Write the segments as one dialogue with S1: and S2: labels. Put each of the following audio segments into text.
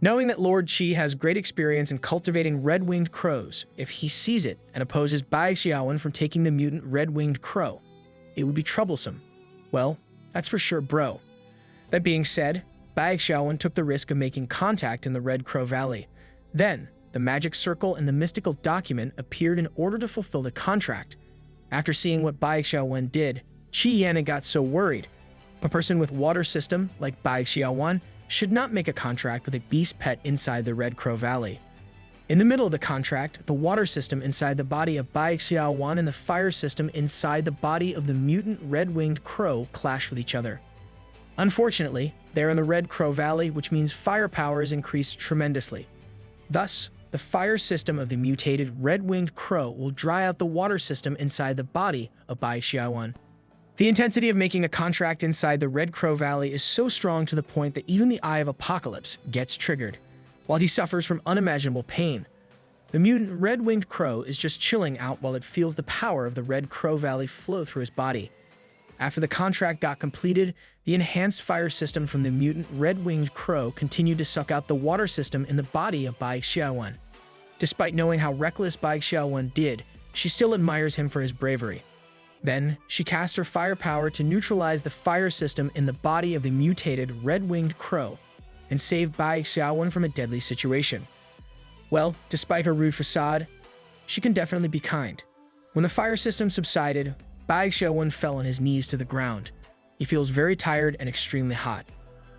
S1: Knowing that Lord Qi has great experience in cultivating red-winged crows, if he sees it and opposes Bai Xiaoan from taking the mutant red-winged crow, it would be troublesome. Well, that's for sure, bro. That being said, Bai Xiaoan took the risk of making contact in the Red Crow Valley. Then, the magic circle and the mystical document appeared in order to fulfill the contract. After seeing what Bai Xiaoan did, Qi Yanni got so worried. A person with water system, like Bai Xiaoan, should not make a contract with a beast pet inside the Red Crow Valley. In the middle of the contract, the water system inside the body of Bai Xiaoan and the fire system inside the body of the mutant red-winged crow clash with each other. Unfortunately, they're in the Red Crow Valley, which means firepower is increased tremendously. Thus, the fire system of the mutated red-winged crow will dry out the water system inside the body of Bai Xiaoan. The intensity of making a contract inside the Red Crow Valley is so strong to the point that even the Eye of Apocalypse gets triggered, while he suffers from unimaginable pain. The mutant red-winged crow is just chilling out while it feels the power of the Red Crow Valley flow through his body. After the contract got completed, the enhanced fire system from the mutant red-winged crow continued to suck out the water system in the body of Bai Xiaoan. Despite knowing how reckless Bai Xiaoan did, she still admires him for his bravery. Then, she cast her firepower to neutralize the fire system in the body of the mutated red-winged crow and save Bai Xiaoan from a deadly situation. Well, despite her rude facade, she can definitely be kind. When the fire system subsided, Bai Xiaoan fell on his knees to the ground. He feels very tired and extremely hot.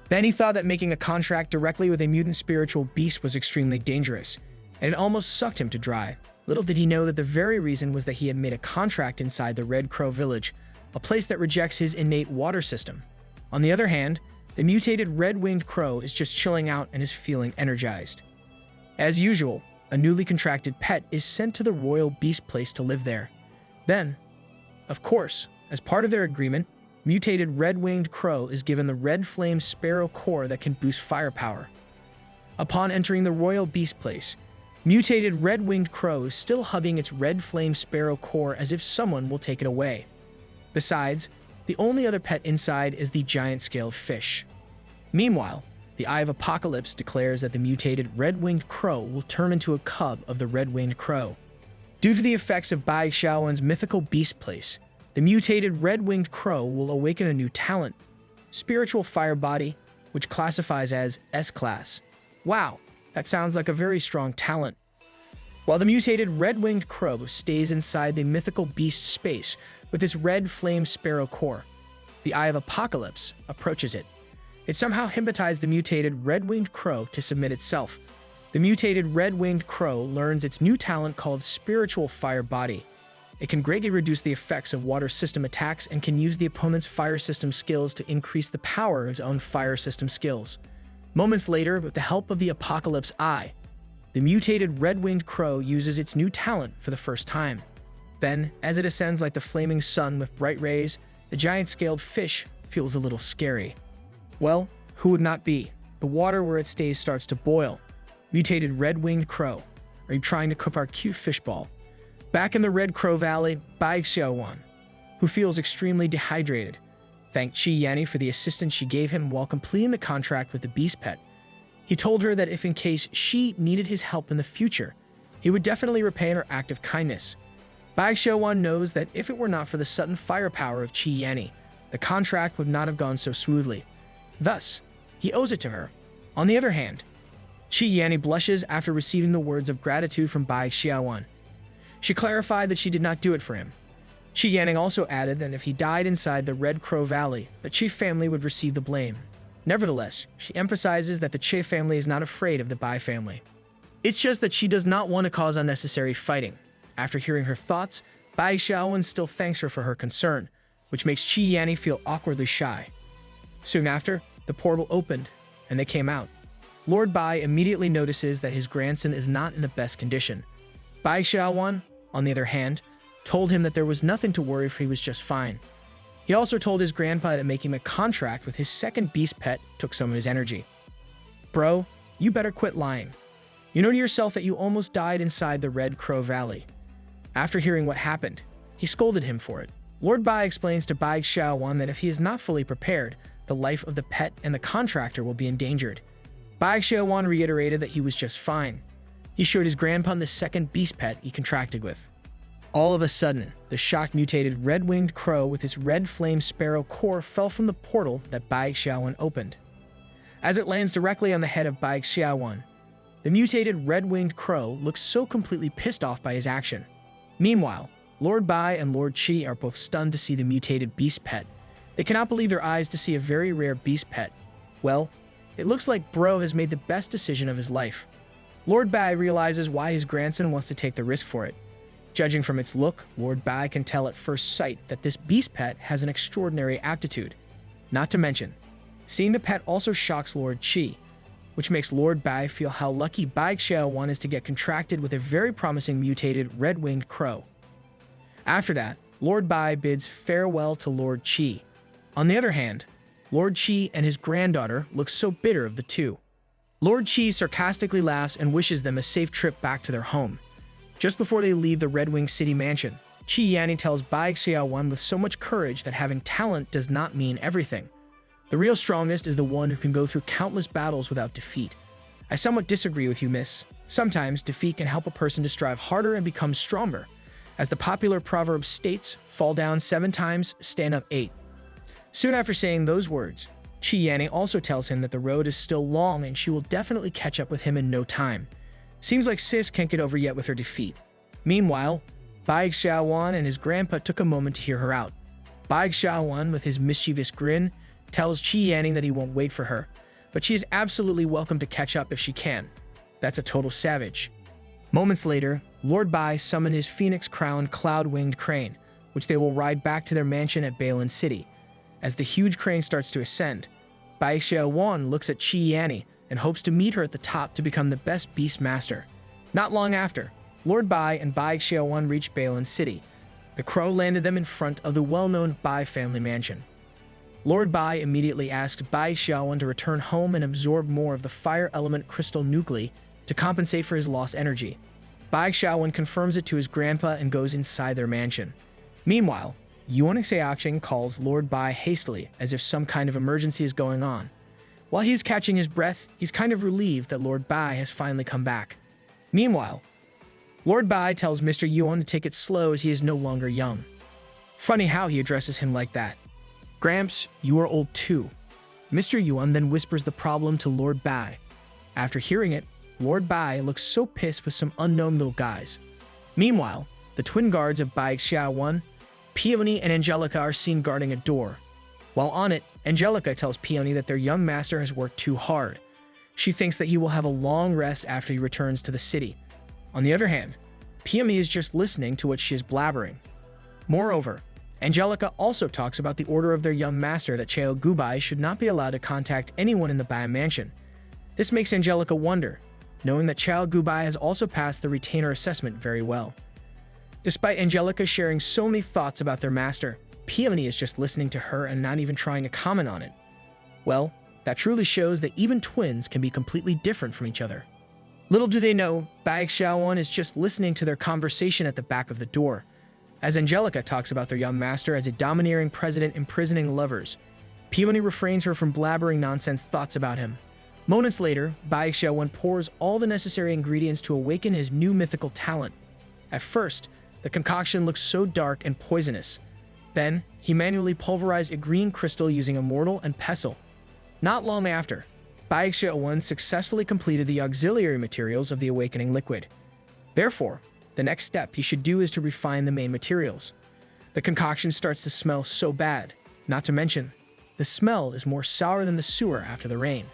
S1: Then he thought that making a contract directly with a mutant spiritual beast was extremely dangerous, and it almost sucked him to dry. Little did he know that the very reason was that he had made a contract inside the Red Crow Village, a place that rejects his innate water system. On the other hand, the mutated red-winged crow is just chilling out and is feeling energized. As usual, a newly contracted pet is sent to the royal beast place to live there. Then, of course, as part of their agreement, mutated red-winged crow is given the red flame sparrow core that can boost firepower. Upon entering the royal beast place, mutated red-winged crow is still hugging its red flame sparrow core as if someone will take it away. Besides, the only other pet inside is the giant-scaled fish. Meanwhile, the Eye of Apocalypse declares that the mutated red-winged crow will turn into a cub of the red-winged crow. Due to the effects of Bai Xiaoan's mythical beast place, the mutated red-winged crow will awaken a new talent, Spiritual Fire Body, which classifies as S-Class. Wow! That sounds like a very strong talent. While the mutated red-winged crow stays inside the mythical beast space with its red flame sparrow core, the Eye of Apocalypse approaches it. It somehow hypnotized the mutated red-winged crow to submit itself. The mutated red-winged crow learns its new talent called Spiritual Fire Body. It can greatly reduce the effects of water system attacks and can use the opponent's fire system skills to increase the power of its own fire system skills. Moments later, with the help of the Apocalypse Eye, the mutated red-winged crow uses its new talent for the first time. Then, as it ascends like the flaming sun with bright rays, the giant-scaled fish feels a little scary. Well, who would not be? The water where it stays starts to boil. Mutated red-winged crow, are you trying to cook our cute fishball? Back in the Red Crow Valley, Bai Xiaoan, who feels extremely dehydrated, thanked Qi Yanni for the assistance she gave him while completing the contract with the beast pet. He told her that if in case she needed his help in the future, he would definitely repay her act of kindness. Bai Xiaoan knows that if it were not for the sudden firepower of Qi Yanni, the contract would not have gone so smoothly. Thus, he owes it to her. On the other hand, Qi Yanni blushes after receiving the words of gratitude from Bai Xiaoan. She clarified that she did not do it for him. Qi Yanni also added that if he died inside the Red Crow Valley, the Qi family would receive the blame. Nevertheless, she emphasizes that the Qi family is not afraid of the Bai family. It's just that she does not want to cause unnecessary fighting. After hearing her thoughts, Bai Xiaoan still thanks her for her concern, which makes Qi Yanni feel awkwardly shy. Soon after, the portal opened, and they came out. Lord Bai immediately notices that his grandson is not in the best condition. Bai Xiaoan, on the other hand, told him that there was nothing to worry for, he was just fine. He also told his grandpa that making a contract with his second beast pet took some of his energy. Bro, you better quit lying. You know to yourself that you almost died inside the Red Crow Valley. After hearing what happened, he scolded him for it. Lord Bai explains to Bai Xiaoan that if he is not fully prepared, the life of the pet and the contractor will be endangered. Bai Xiaoan reiterated that he was just fine. He showed his grandpa the second beast pet he contracted with. All of a sudden, the shocked mutated red-winged crow with its red flame sparrow core fell from the portal that Bai Xiaoan opened. As it lands directly on the head of Bai Xiaoan, the mutated red-winged crow looks so completely pissed off by his action. Meanwhile, Lord Bai and Lord Qi are both stunned to see the mutated beast pet. They cannot believe their eyes to see a very rare beast pet. Well, it looks like Bro has made the best decision of his life. Lord Bai realizes why his grandson wants to take the risk for it. Judging from its look, Lord Bai can tell at first sight that this beast pet has an extraordinary aptitude. Not to mention, seeing the pet also shocks Lord Qi, which makes Lord Bai feel how lucky Bai Xiaoan is to get contracted with a very promising mutated red-winged crow. After that, Lord Bai bids farewell to Lord Qi. On the other hand, Lord Qi and his granddaughter look so bitter of the two. Lord Qi sarcastically laughs and wishes them a safe trip back to their home. Just before they leave the Red Wing City mansion, Qi Yanni tells Bai Xiaoan with so much courage that having talent does not mean everything. The real strongest is the one who can go through countless battles without defeat. I somewhat disagree with you, miss. Sometimes defeat can help a person to strive harder and become stronger. As the popular proverb states, fall down 7 times, stand up 8. Soon after saying those words, Qi Yanni also tells him that the road is still long and she will definitely catch up with him in no time. Seems like Sis can't get over yet with her defeat. Meanwhile, Bai Xiaoan and his grandpa took a moment to hear her out. Bai Xiaoan, with his mischievous grin, tells Qi Yanni that he won't wait for her, but she is absolutely welcome to catch up if she can. That's a total savage. Moments later, Lord Bai summoned his phoenix-crowned cloud-winged crane, which they will ride back to their mansion at Balin City. As the huge crane starts to ascend, Bai Xiaoan looks at Qi Yanni and hopes to meet her at the top to become the best beast master. Not long after, Lord Bai and Bai Xiaoan reached Balin City. The crow landed them in front of the well-known Bai family mansion. Lord Bai immediately asked Bai Xiaoan to return home and absorb more of the fire element crystal nuclei to compensate for his lost energy. Bai Xiaoan confirms it to his grandpa and goes inside their mansion. Meanwhile, Yuan Xiaoqing calls Lord Bai hastily as if some kind of emergency is going on. While he's catching his breath, he's kind of relieved that Lord Bai has finally come back. Meanwhile, Lord Bai tells Mr. Yuan to take it slow as he is no longer young. Funny how he addresses him like that. Gramps, you are old too. Mr. Yuan then whispers the problem to Lord Bai. After hearing it, Lord Bai looks so pissed with some unknown little guys. Meanwhile, the twin guards of Bai Xiaoan, Peony and Angelica are seen guarding a door. While on it, Angelica tells Peony that their young master has worked too hard. She thinks that he will have a long rest after he returns to the city. On the other hand, Peony is just listening to what she is blabbering. Moreover, Angelica also talks about the order of their young master that Chao Gubai should not be allowed to contact anyone in the Bai mansion. This makes Angelica wonder, knowing that Chao Gubai has also passed the retainer assessment very well. Despite Angelica sharing so many thoughts about their master, Peony is just listening to her and not even trying to comment on it. Well, that truly shows that even twins can be completely different from each other. Little do they know, Bai Xiaoan is just listening to their conversation at the back of the door. As Angelica talks about their young master as a domineering president imprisoning lovers, Peony refrains her from blabbering nonsense thoughts about him. Moments later, Bai Xiaoan pours all the necessary ingredients to awaken his new mythical talent. At first, the concoction looks so dark and poisonous. Then, he manually pulverized a green crystal using a mortal and pestle. Not long after, Bai Xiaoan successfully completed the auxiliary materials of the awakening liquid. Therefore, the next step he should do is to refine the main materials. The concoction starts to smell so bad, not to mention, the smell is more sour than the sewer after the rain.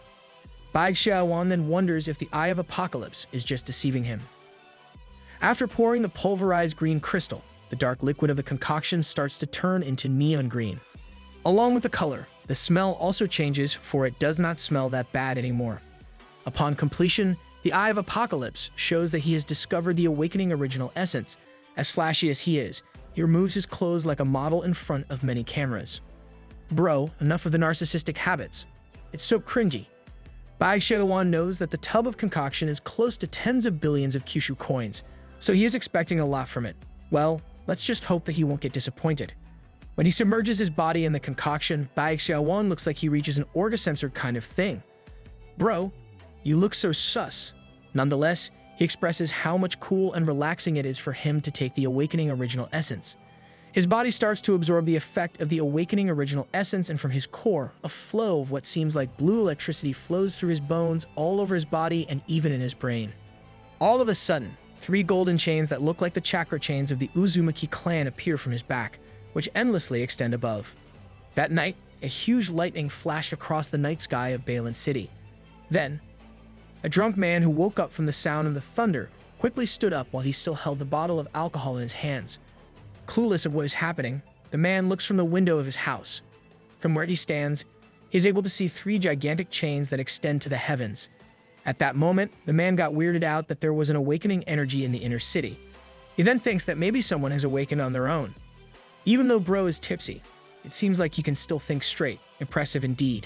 S1: Bai Xiaoan then wonders if the Eye of Apocalypse is just deceiving him. After pouring the pulverized green crystal, the dark liquid of the concoction starts to turn into neon green. Along with the color, the smell also changes, for it does not smell that bad anymore. Upon completion, the Eye of Apocalypse shows that he has discovered the awakening original essence. As flashy as he is, he removes his clothes like a model in front of many cameras. Bro, enough of the narcissistic habits. It's so cringy. Bai Xiaoan knows that the tub of concoction is close to tens of billions of Kyushu coins, so he is expecting a lot from it. Well, let's just hope that he won't get disappointed. When he submerges his body in the concoction, Bai Xiaoan looks like he reaches an orgasensor kind of thing. Bro, You look so sus." Nonetheless, he expresses how much cool and relaxing it is for him to take the awakening original essence. His body starts to absorb the effect of the awakening original essence, and from his core, a flow of what seems like blue electricity flows through his bones, all over his body, and even in his brain. All of a sudden, 3 golden chains that look like the chakra chains of the Uzumaki clan appear from his back, which endlessly extend above. That night, a huge lightning flashed across the night sky of Balan City. Then, a drunk man who woke up from the sound of the thunder quickly stood up while he still held the bottle of alcohol in his hands. Clueless of what is happening, the man looks from the window of his house. From where he stands, he is able to see 3 gigantic chains that extend to the heavens. At that moment, the man got weirded out that there was an awakening energy in the inner city. He then thinks that maybe someone has awakened on their own. Even though Bro is tipsy, it seems like he can still think straight. Impressive indeed.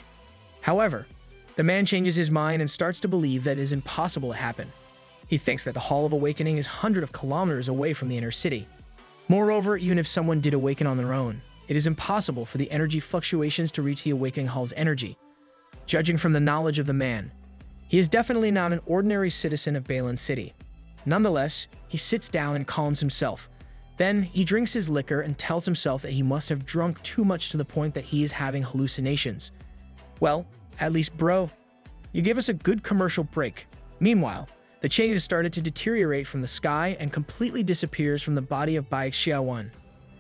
S1: However, the man changes his mind and starts to believe that it is impossible to happen. He thinks that the Hall of Awakening is hundreds of kilometers away from the inner city. Moreover, even if someone did awaken on their own, it is impossible for the energy fluctuations to reach the Awakening Hall's energy. Judging from the knowledge of the man, he is definitely not an ordinary citizen of Balan City. Nonetheless, he sits down and calms himself. Then, he drinks his liquor and tells himself that he must have drunk too much to the point that he is having hallucinations. Well, at least bro, you gave us a good commercial break. Meanwhile, the chain has started to deteriorate from the sky and completely disappears from the body of Bai Xiaoan.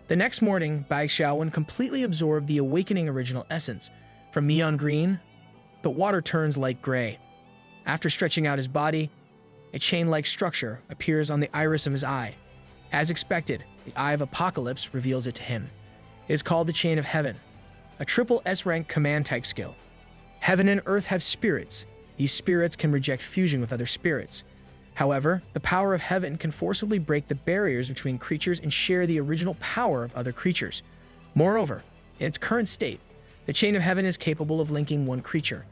S1: The next morning, Bai Xiaoan completely absorbed the awakening original essence. From neon green, the water turns light gray. After stretching out his body, a chain-like structure appears on the iris of his eye. As expected, the Eye of Apocalypse reveals it to him. It is called the Chain of Heaven, a triple S-rank command-type skill. Heaven and Earth have spirits. These spirits can reject fusion with other spirits. However, the power of Heaven can forcibly break the barriers between creatures and share the original power of other creatures. Moreover, in its current state, the Chain of Heaven is capable of linking one creature.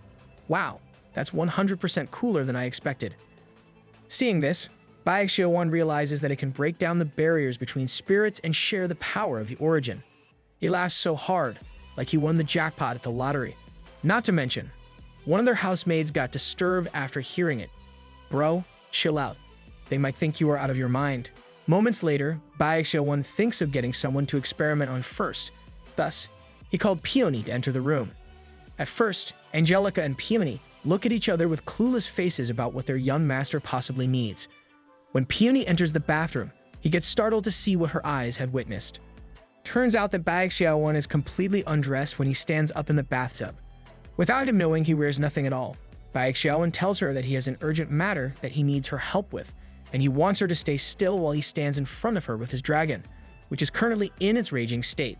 S1: Wow, that's 100% cooler than I expected. Seeing this, Bai Xiaoan realizes that it can break down the barriers between spirits and share the power of the origin. He laughs so hard, like he won the jackpot at the lottery. Not to mention, one of their housemaids got disturbed after hearing it. Bro, chill out. They might think you are out of your mind. Moments later, Bai Xiaoan thinks of getting someone to experiment on first. Thus, he called Peony to enter the room. At first, Angelica and Peony look at each other with clueless faces about what their young master possibly needs. When Peony enters the bathroom, he gets startled to see what her eyes had witnessed. Turns out that Bai Xiaoan is completely undressed when he stands up in the bathtub. Without him knowing, he wears nothing at all. Bai Xiaoan tells her that he has an urgent matter that he needs her help with, and he wants her to stay still while he stands in front of her with his dragon, which is currently in its raging state.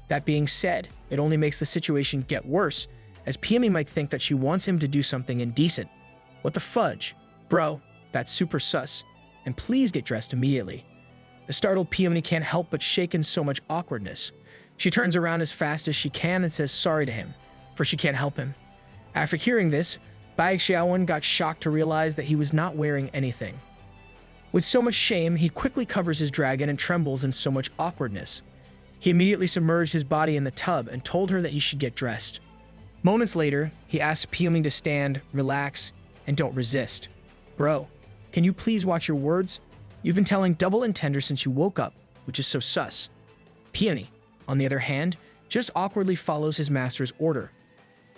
S1: That being said, it only makes the situation get worse, as Peony might think that she wants him to do something indecent. What the fudge? Bro, that's super sus. And please get dressed immediately. The startled Peony can't help but shake in so much awkwardness. She turns around as fast as she can and says sorry to him, for she can't help him. After hearing this, Bai Xiaoan got shocked to realize that he was not wearing anything. With so much shame, he quickly covers his dragon and trembles in so much awkwardness. He immediately submerged his body in the tub and told her that he should get dressed. Moments later, he asked Peony to stand, relax, and don't resist. Bro, can you please watch your words? You've been telling double entender since you woke up, which is so sus. Peony, on the other hand, just awkwardly follows his master's order.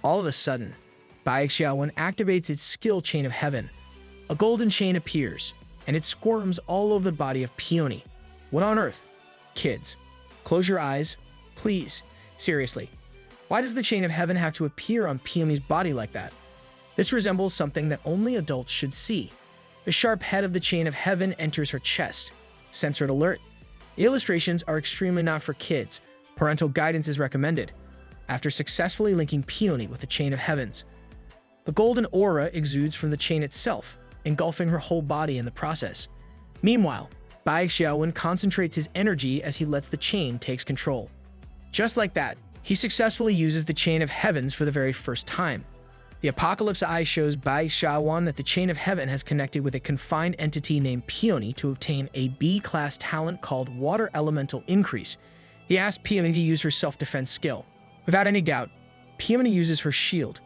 S1: All of a sudden, Bai Xiaoan activates its skill Chain of Heaven. A golden chain appears, and it squirms all over the body of Peony. What on earth? Kids, close your eyes, please. Seriously, why does the Chain of Heaven have to appear on Peony's body like that? This resembles something that only adults should see. The sharp head of the Chain of Heaven enters her chest. Censored alert. The illustrations are extremely not for kids. Parental guidance is recommended. After successfully linking Peony with the Chain of Heavens, the golden aura exudes from the chain itself, engulfing her whole body in the process. Meanwhile, Bai Xiaoan concentrates his energy as he lets the chain take control. Just like that, he successfully uses the Chain of Heavens for the very first time. The Apocalypse Eye shows Bai Xiaoan that the Chain of Heaven has connected with a confined entity named Peony to obtain a B-class talent called Water Elemental Increase. He asks Peony to use her self-defense skill. Without any doubt, Peony uses her shield.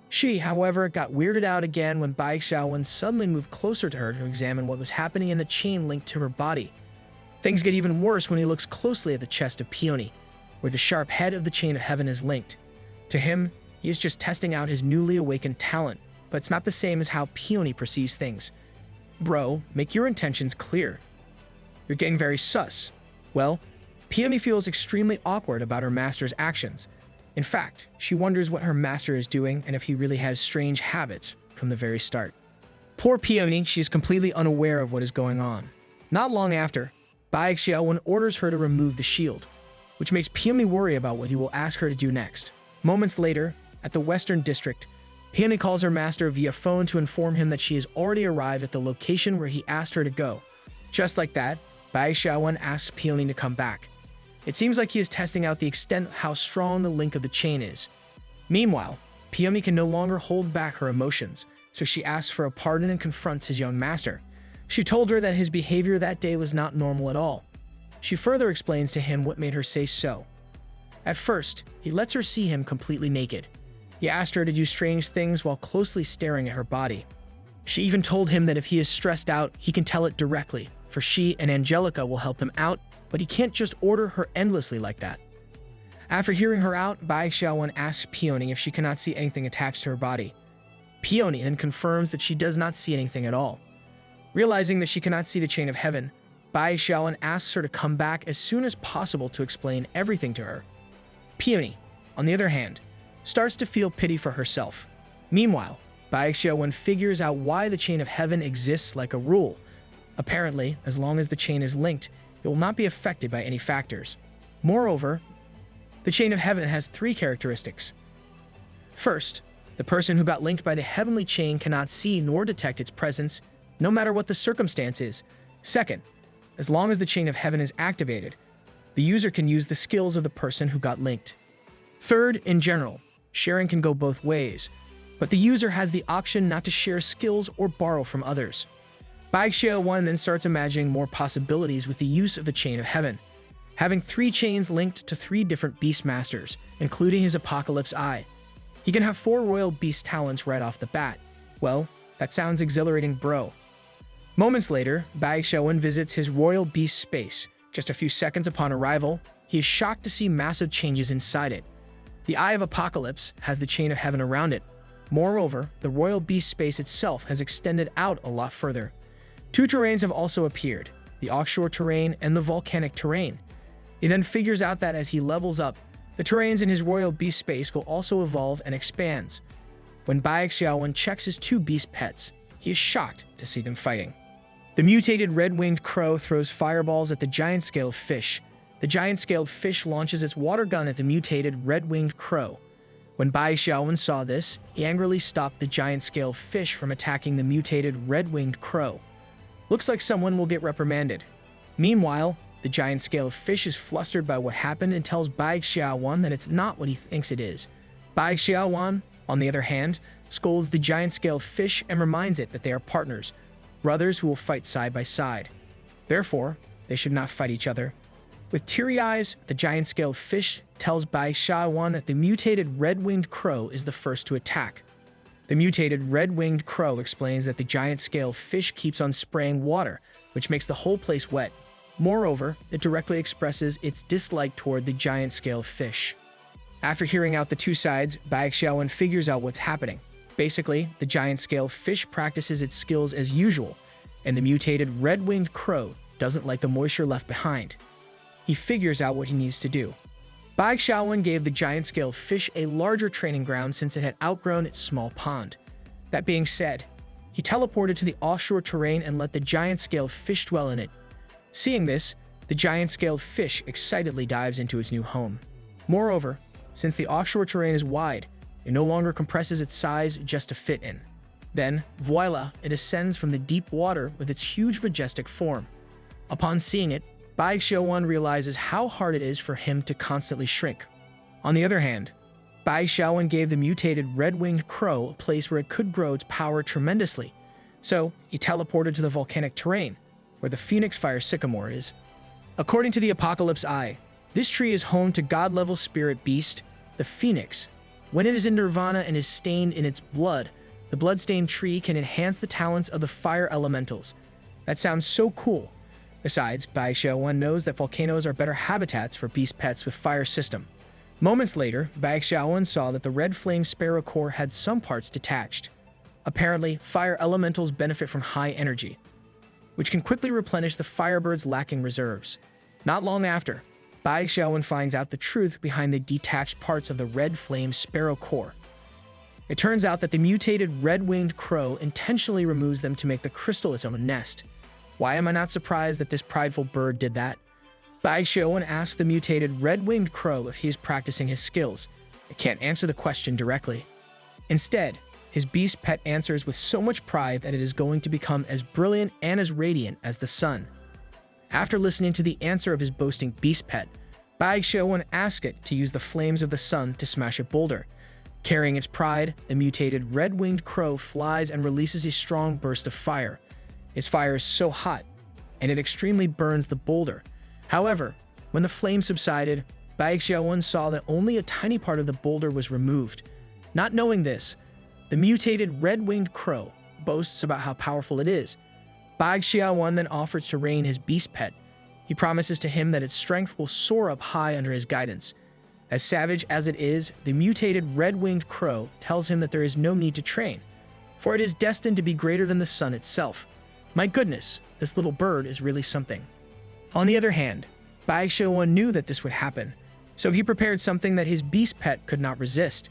S1: She, however, got weirded out again when Bai Xiaoan suddenly moved closer to her to examine what was happening in the chain linked to her body. Things get even worse when he looks closely at the chest of Peony, where the sharp head of the chain of heaven is linked. To him, he is just testing out his newly awakened talent, but it's not the same as how Peony perceives things. Bro, make your intentions clear. You're getting very sus. Well, Peony feels extremely awkward about her master's actions. In fact, she wonders what her master is doing and if he really has strange habits from the very start. Poor Peony, she is completely unaware of what is going on. Not long after, Bai Xiaoan orders her to remove the shield, which makes Peony worry about what he will ask her to do next. Moments later, at the Western District, Peony calls her master via phone to inform him that she has already arrived at the location where he asked her to go. Just like that, Bai Xiaoan asks Peony to come back. It seems like he is testing out the extent of how strong the link of the chain is. Meanwhile, Peony can no longer hold back her emotions, so she asks for a pardon and confronts his young master. She told her that his behavior that day was not normal at all. She further explains to him what made her say so. At first, he lets her see him completely naked. He asked her to do strange things while closely staring at her body. She even told him that if he is stressed out, he can tell it directly, for she and Angelica will help him out, but he can't just order her endlessly like that. After hearing her out, Bai Xiaoan asks Peony if she cannot see anything attached to her body. Peony then confirms that she does not see anything at all. Realizing that she cannot see the chain of heaven, Bai Xiaoan asks her to come back as soon as possible to explain everything to her. Peony, on the other hand, starts to feel pity for herself. Meanwhile, Bai Xiaoan figures out why the chain of heaven exists like a rule. Apparently, as long as the chain is linked, it will not be affected by any factors. Moreover, the chain of heaven has 3 characteristics. First, the person who got linked by the heavenly chain cannot see nor detect its presence, no matter what the circumstance is. Second, as long as the chain of heaven is activated, the user can use the skills of the person who got linked. Third, in general, sharing can go both ways, but the user has the option not to share skills or borrow from others. Bai Xiaoan then starts imagining more possibilities with the use of the chain of heaven, having 3 chains linked to 3 different beast masters, including his Apocalypse Eye. He can have 4 royal beast talents right off the bat. Well, that sounds exhilarating, bro. Moments later, Bai Xiaoan visits his royal beast space. Just a few seconds upon arrival, he is shocked to see massive changes inside it. The Eye of Apocalypse has the chain of heaven around it. Moreover, the royal beast space itself has extended out a lot further. 2 terrains have also appeared, the offshore terrain and the volcanic terrain. He then figures out that as he levels up, the terrains in his royal beast space will also evolve and expands. When Bai Xiaoan checks his 2 beast pets, he is shocked to see them fighting. The mutated red-winged crow throws fireballs at the giant-scaled fish. The giant-scaled fish launches its water gun at the mutated red-winged crow. When Bai Xiaoan saw this, he angrily stopped the giant-scaled fish from attacking the mutated red-winged crow. Looks like someone will get reprimanded. Meanwhile, the giant-scaled fish is flustered by what happened and tells Bai Xiaoan that it's not what he thinks it is. Bai Xiaoan, on the other hand, scolds the giant-scaled fish and reminds it that they are partners, brothers who will fight side by side. Therefore, they should not fight each other. With teary eyes, the giant-scaled fish tells Bai Xiaoan that the mutated red-winged crow is the first to attack. The mutated red-winged crow explains that the giant-scaled fish keeps on spraying water, which makes the whole place wet. Moreover, it directly expresses its dislike toward the giant-scaled fish. After hearing out the 2 sides, Bai Xiaoan figures out what's happening. Basically, the giant-scaled fish practices its skills as usual, and the mutated red-winged crow doesn't like the moisture left behind. He figures out what he needs to do. Bai Xiaoan gave the giant-scaled fish a larger training ground since it had outgrown its small pond. That being said, he teleported to the offshore terrain and let the giant-scaled fish dwell in it. Seeing this, the giant-scaled fish excitedly dives into its new home. Moreover, since the offshore terrain is wide, it no longer compresses its size just to fit in. Then, voila, it ascends from the deep water with its huge majestic form. Upon seeing it, Bai Xiaoan realizes how hard it is for him to constantly shrink. On the other hand, Bai Xiaoan gave the mutated red-winged crow a place where it could grow its power tremendously, so he teleported to the volcanic terrain, where the phoenix fire sycamore is. According to the Apocalypse Eye, this tree is home to god-level spirit beast, the phoenix, When it is in nirvana and is stained in its blood, the bloodstained tree can enhance the talents of the fire elementals. That sounds so cool. Besides, Bai Xiaoan knows that volcanoes are better habitats for beast pets with fire system. Moments later, Bai Xiaoan saw that the red flame sparrow core had some parts detached. Apparently, fire elementals benefit from high energy, which can quickly replenish the firebird's lacking reserves. Not long after, Bai Xiaoan finds out the truth behind the detached parts of the red flame sparrow core. It turns out that the mutated red-winged crow intentionally removes them to make the crystal its own nest. Why am I not surprised that this prideful bird did that? Bai Xiaoan asked the mutated red-winged crow if he is practicing his skills. It can't answer the question directly. Instead, his beast pet answers with so much pride that it is going to become as brilliant and as radiant as the sun. After listening to the answer of his boasting beast pet, Bai Xiaoan asked it to use the flames of the sun to smash a boulder. Carrying its pride, the mutated red-winged crow flies and releases a strong burst of fire. Its fire is so hot, and it extremely burns the boulder. However, when the flame subsided, Bai Xiaoan saw that only a tiny part of the boulder was removed. Not knowing this, the mutated red-winged crow boasts about how powerful it is. Bai Xiaoan then offers to rein his beast pet. He promises to him that its strength will soar up high under his guidance. As savage as it is, the mutated red-winged crow tells him that there is no need to train, for it is destined to be greater than the sun itself. My goodness, this little bird is really something. On the other hand, Bai Xiaoan knew that this would happen, so he prepared something that his beast pet could not resist.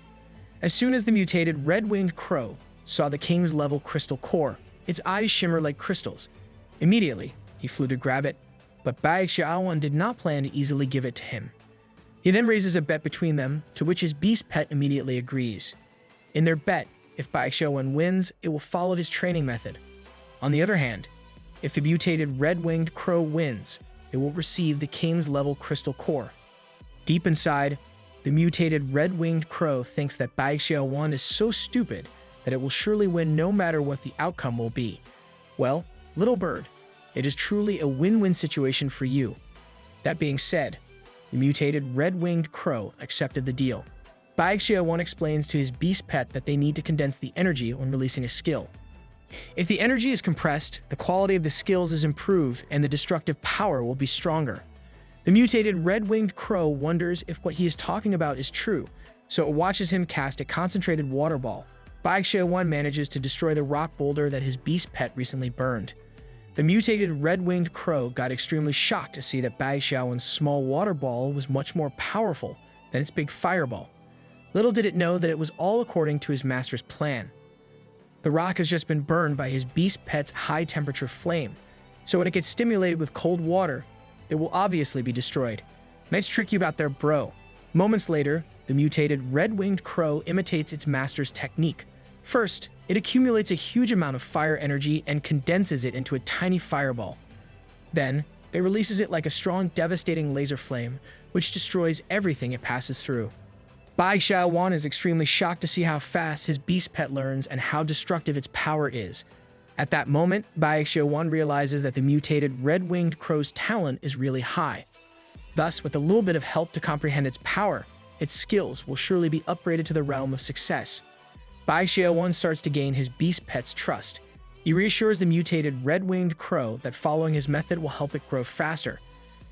S1: As soon as the mutated red-winged crow saw the king's level crystal core, its eyes shimmered like crystals. Immediately, he flew to grab it, but Bai Xiaoan did not plan to easily give it to him. He then raises a bet between them, to which his beast pet immediately agrees. In their bet, if Bai Xiaoan wins, it will follow his training method. On the other hand, if the mutated red-winged crow wins, it will receive the king's level crystal core. Deep inside, the mutated red-winged crow thinks that Bai Xiaoan is so stupid that it will surely win no matter what the outcome will be. Well, little bird, it is truly a win-win situation for you. That being said, the mutated red-winged crow accepted the deal. Bai Xiaoan explains to his beast pet that they need to condense the energy when releasing a skill. If the energy is compressed, the quality of the skills is improved and the destructive power will be stronger. The mutated red-winged crow wonders if what he is talking about is true, so it watches him cast a concentrated water ball. Bai Xiaoan manages to destroy the rock boulder that his beast pet recently burned. The mutated red-winged crow got extremely shocked to see that Bai Xiaoan's small water ball was much more powerful than its big fireball. Little did it know that it was all according to his master's plan. The rock has just been burned by his beast pet's high-temperature flame, so when it gets stimulated with cold water, it will obviously be destroyed. Nice trick you got there, bro. Moments later, the mutated red-winged crow imitates its master's technique. First, it accumulates a huge amount of fire energy and condenses it into a tiny fireball. Then, it releases it like a strong, devastating laser flame, which destroys everything it passes through. Bai Xiaoan is extremely shocked to see how fast his beast pet learns and how destructive its power is. At that moment, Bai Xiaoan realizes that the mutated red-winged crow's talent is really high. Thus, with a little bit of help to comprehend its power, its skills will surely be upgraded to the realm of success. Bai Xiaoan starts to gain his beast pet's trust. He reassures the mutated red-winged crow that following his method will help it grow faster.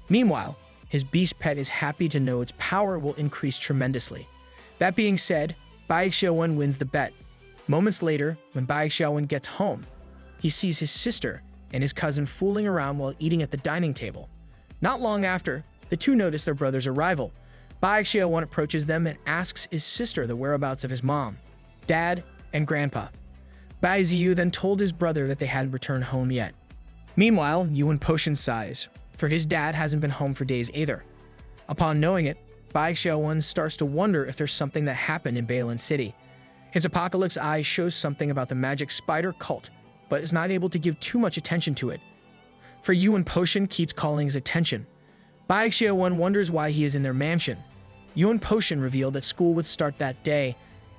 S1: Meanwhile, his beast pet is happy to know its power will increase tremendously. That being said, Bai Xiaoan wins the bet. Moments later, when Bai Xiaoan gets home, he sees his sister and his cousin fooling around while eating at the dining table. Not long after, the two notice their brother's arrival. Bai Xiaoan approaches them and asks his sister the whereabouts of his mom, dad, and grandpa. Bai Ziyu then told his brother that they hadn't returned home yet. Meanwhile, Yuan Potion sighs, for his dad hasn't been home for days either. Upon knowing it, Bai Xiaoan starts to wonder if there's something that happened in Bailin City. His apocalypse eye shows something about the magic spider cult, but is not able to give too much attention to it. For Yuan Potion keeps calling his attention. Bai Xiaoan wonders why he is in their mansion. Yuan Potion revealed that school would start that day,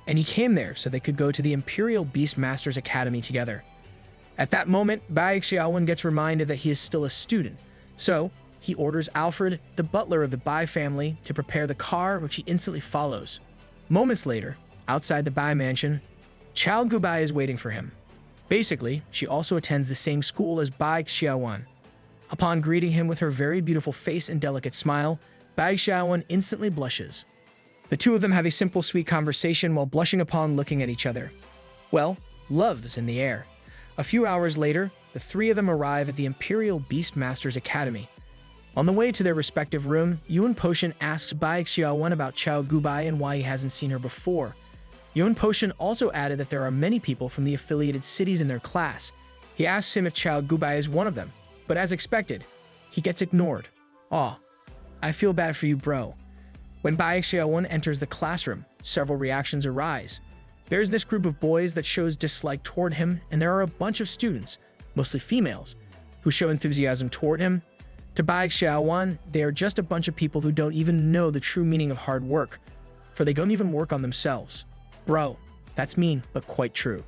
S1: and he came there so they could go to the Imperial Beast Masters Academy together. At that moment, Bai Xiaoan gets reminded that he is still a student, so he orders Alfred, the butler of the Bai family, to prepare the car, which he instantly follows. Moments later, outside the Bai mansion, Chao Gubai is waiting for him. Basically, she also attends the same school as Bai Xiaoan. Upon greeting him with her very beautiful face and delicate smile, Bai Xiaoan instantly blushes. The two of them have a simple, sweet conversation while blushing upon looking at each other. Well, love's in the air. A few hours later, the three of them arrive at the Imperial Beastmasters Academy. On the way to their respective room, Yuan Potion asks Bai Xiaoan about Chao Gubai and why he hasn't seen her before. Yuan Potion also added that there are many people from the affiliated cities in their class. He asks him if Chao Gubai is one of them, but as expected, he gets ignored. Aw, I feel bad for you, bro. When Bai Xiaoan enters the classroom, several reactions arise. There's this group of boys that shows dislike toward him, and there are a bunch of students, mostly females, who show enthusiasm toward him. To Bai Xiaoan, they are just a bunch of people who don't even know the true meaning of hard work, for they don't even work on themselves. Bro, that's mean, but quite true.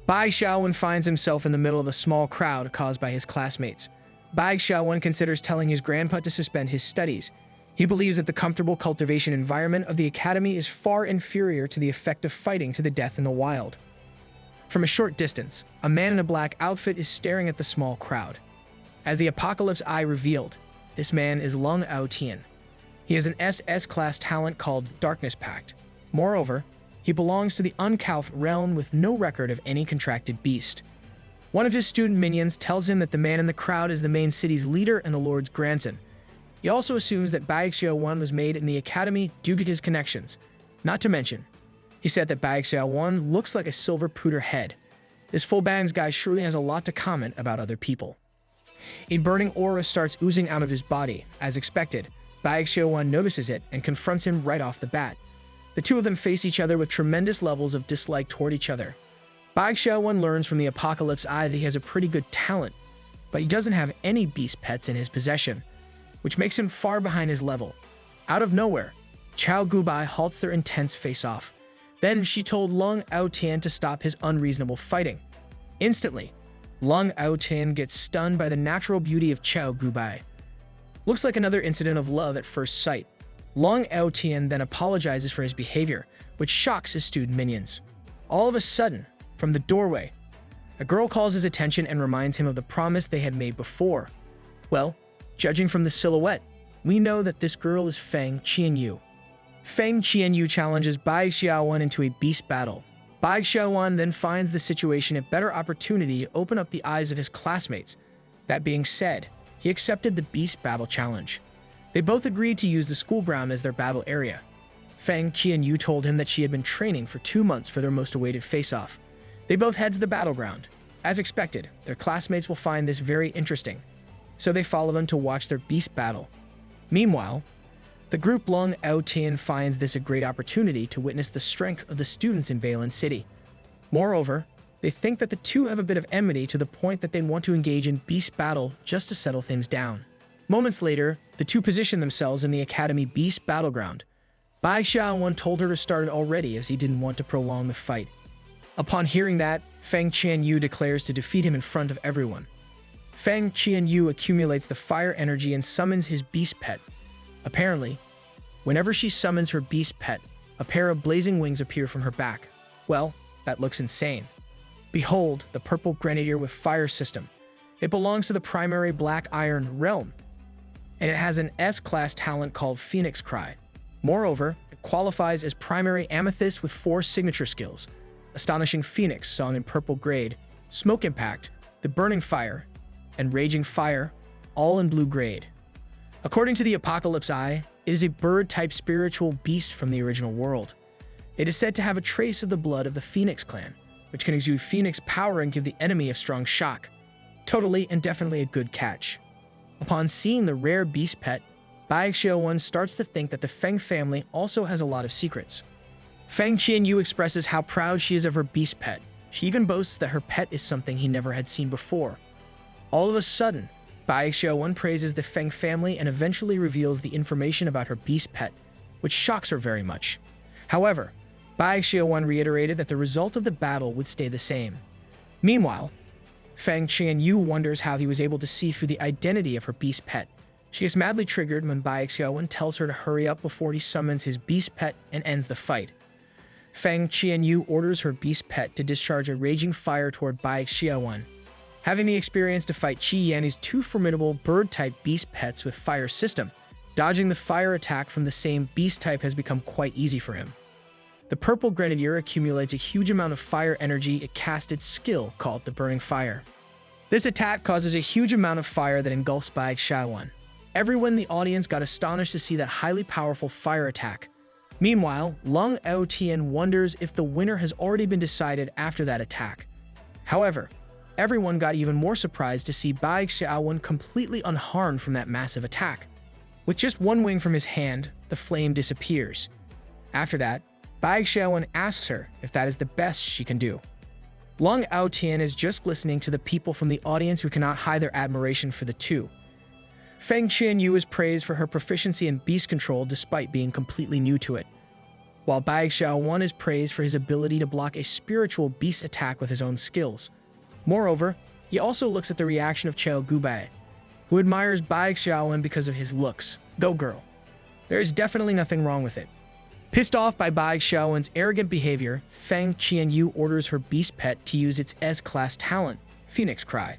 S1: Bai Xiaoan finds himself in the middle of a small crowd caused by his classmates. Bai Xiaoan considers telling his grandpa to suspend his studies. He believes that the comfortable cultivation environment of the academy is far inferior to the effect of fighting to the death in the wild. From a short distance, a man in a black outfit is staring at the small crowd. As the Apocalypse Eye revealed, this man is Lung Aotian. He has an SS class talent called Darkness Pact. Moreover, he belongs to the uncouth realm with no record of any contracted beast. One of his student minions tells him that the man in the crowd is the main city's leader and the Lord's grandson. He also assumes that Bai Xiaoan was made in the academy due to his connections. Not to mention, he said that Bai Xiaoan looks like a silver pooter head. This full bangs guy surely has a lot to comment about other people. A burning aura starts oozing out of his body. As expected, Bai Xiaoan notices it and confronts him right off the bat. The two of them face each other with tremendous levels of dislike toward each other. Bai Xiaoan learns from the Apocalypse Eye that he has a pretty good talent, but he doesn't have any beast pets in his possession, which makes him far behind his level. Out of nowhere, Chao Gubai halts their intense face-off. Then she told Lung Aotian to stop his unreasonable fighting. Instantly, Lung Aotian gets stunned by the natural beauty of Chao Gubai. Looks like another incident of love at first sight. Lung Aotian then apologizes for his behavior, which shocks his student minions. All of a sudden, from the doorway, a girl calls his attention and reminds him of the promise they had made before. Well, judging from the silhouette, we know that this girl is Feng Qianyu. Feng Qianyu challenges Bai Xiaoan into a beast battle. Bai Xiaoan then finds the situation a better opportunity to open up the eyes of his classmates. That being said, he accepted the beast battle challenge. They both agreed to use the school ground as their battle area. Feng Qianyu told him that she had been training for 2 months for their most awaited face-off. They both head to the battleground. As expected, their classmates will find this very interesting, so they follow them to watch their beast battle. Meanwhile, the group Lung Aotian finds this a great opportunity to witness the strength of the students in Bailin City. Moreover, they think that the two have a bit of enmity to the point that they want to engage in beast battle just to settle things down. Moments later, the two position themselves in the Academy Beast Battleground. Bai Xiaoan told her to start it already as he didn't want to prolong the fight. Upon hearing that, Feng Qianyu declares to defeat him in front of everyone. Feng Qianyu accumulates the fire energy and summons his beast pet. Apparently, whenever she summons her beast pet, a pair of blazing wings appear from her back. Well, that looks insane. Behold, the purple grenadier with fire system. It belongs to the primary black iron realm, and it has an S-class talent called Phoenix Cry. Moreover, it qualifies as primary amethyst with 4 signature skills: Astonishing Phoenix, Song in Purple Grade, Smoke Impact, The Burning Fire, and Raging Fire, all in Blue Grade. According to the Apocalypse Eye, it is a bird-type spiritual beast from the original world. It is said to have a trace of the blood of the Phoenix clan, which can exude Phoenix power and give the enemy a strong shock. Totally and definitely a good catch. Upon seeing the rare beast pet, Bai Xiaoan starts to think that the Feng family also has a lot of secrets. Feng Qianyu expresses how proud she is of her beast pet. She even boasts that her pet is something he never had seen before. All of a sudden, Bai Xiaoan praises the Feng family and eventually reveals the information about her beast pet, which shocks her very much. However, Bai Xiaoan reiterated that the result of the battle would stay the same. Meanwhile, Feng Qianyu wonders how he was able to see through the identity of her beast pet. She is madly triggered when Bai Xiaoan tells her to hurry up before he summons his beast pet and ends the fight. Feng Qianyu orders her beast pet to discharge a raging fire toward Bai Xiaoan. Having the experience to fight Qi Yanni's two formidable bird-type beast pets with fire system, dodging the fire attack from the same beast type has become quite easy for him. The purple grenadier accumulates a huge amount of fire energy it casts its skill called the Burning Fire. This attack causes a huge amount of fire that engulfs Bai Xiaoan. Everyone in the audience got astonished to see that highly powerful fire attack. Meanwhile, Lung Aotian wonders if the winner has already been decided after that attack. However, everyone got even more surprised to see Bai Xiaoan completely unharmed from that massive attack. With just one wing from his hand, the flame disappears. After that, Bai Xiaoan asks her if that is the best she can do. Lung Aotian is just listening to the people from the audience who cannot hide their admiration for the two. Feng Qianyu is praised for her proficiency in beast control despite being completely new to it, while Bai Xiaoan is praised for his ability to block a spiritual beast attack with his own skills. Moreover, he also looks at the reaction of Qiao Gubai, who admires Bai Xiaoan because of his looks. Go girl. There is definitely nothing wrong with it. Pissed off by Bai Xiaoan's arrogant behavior, Feng Qianyu orders her beast pet to use its S-class talent, Phoenix Cry.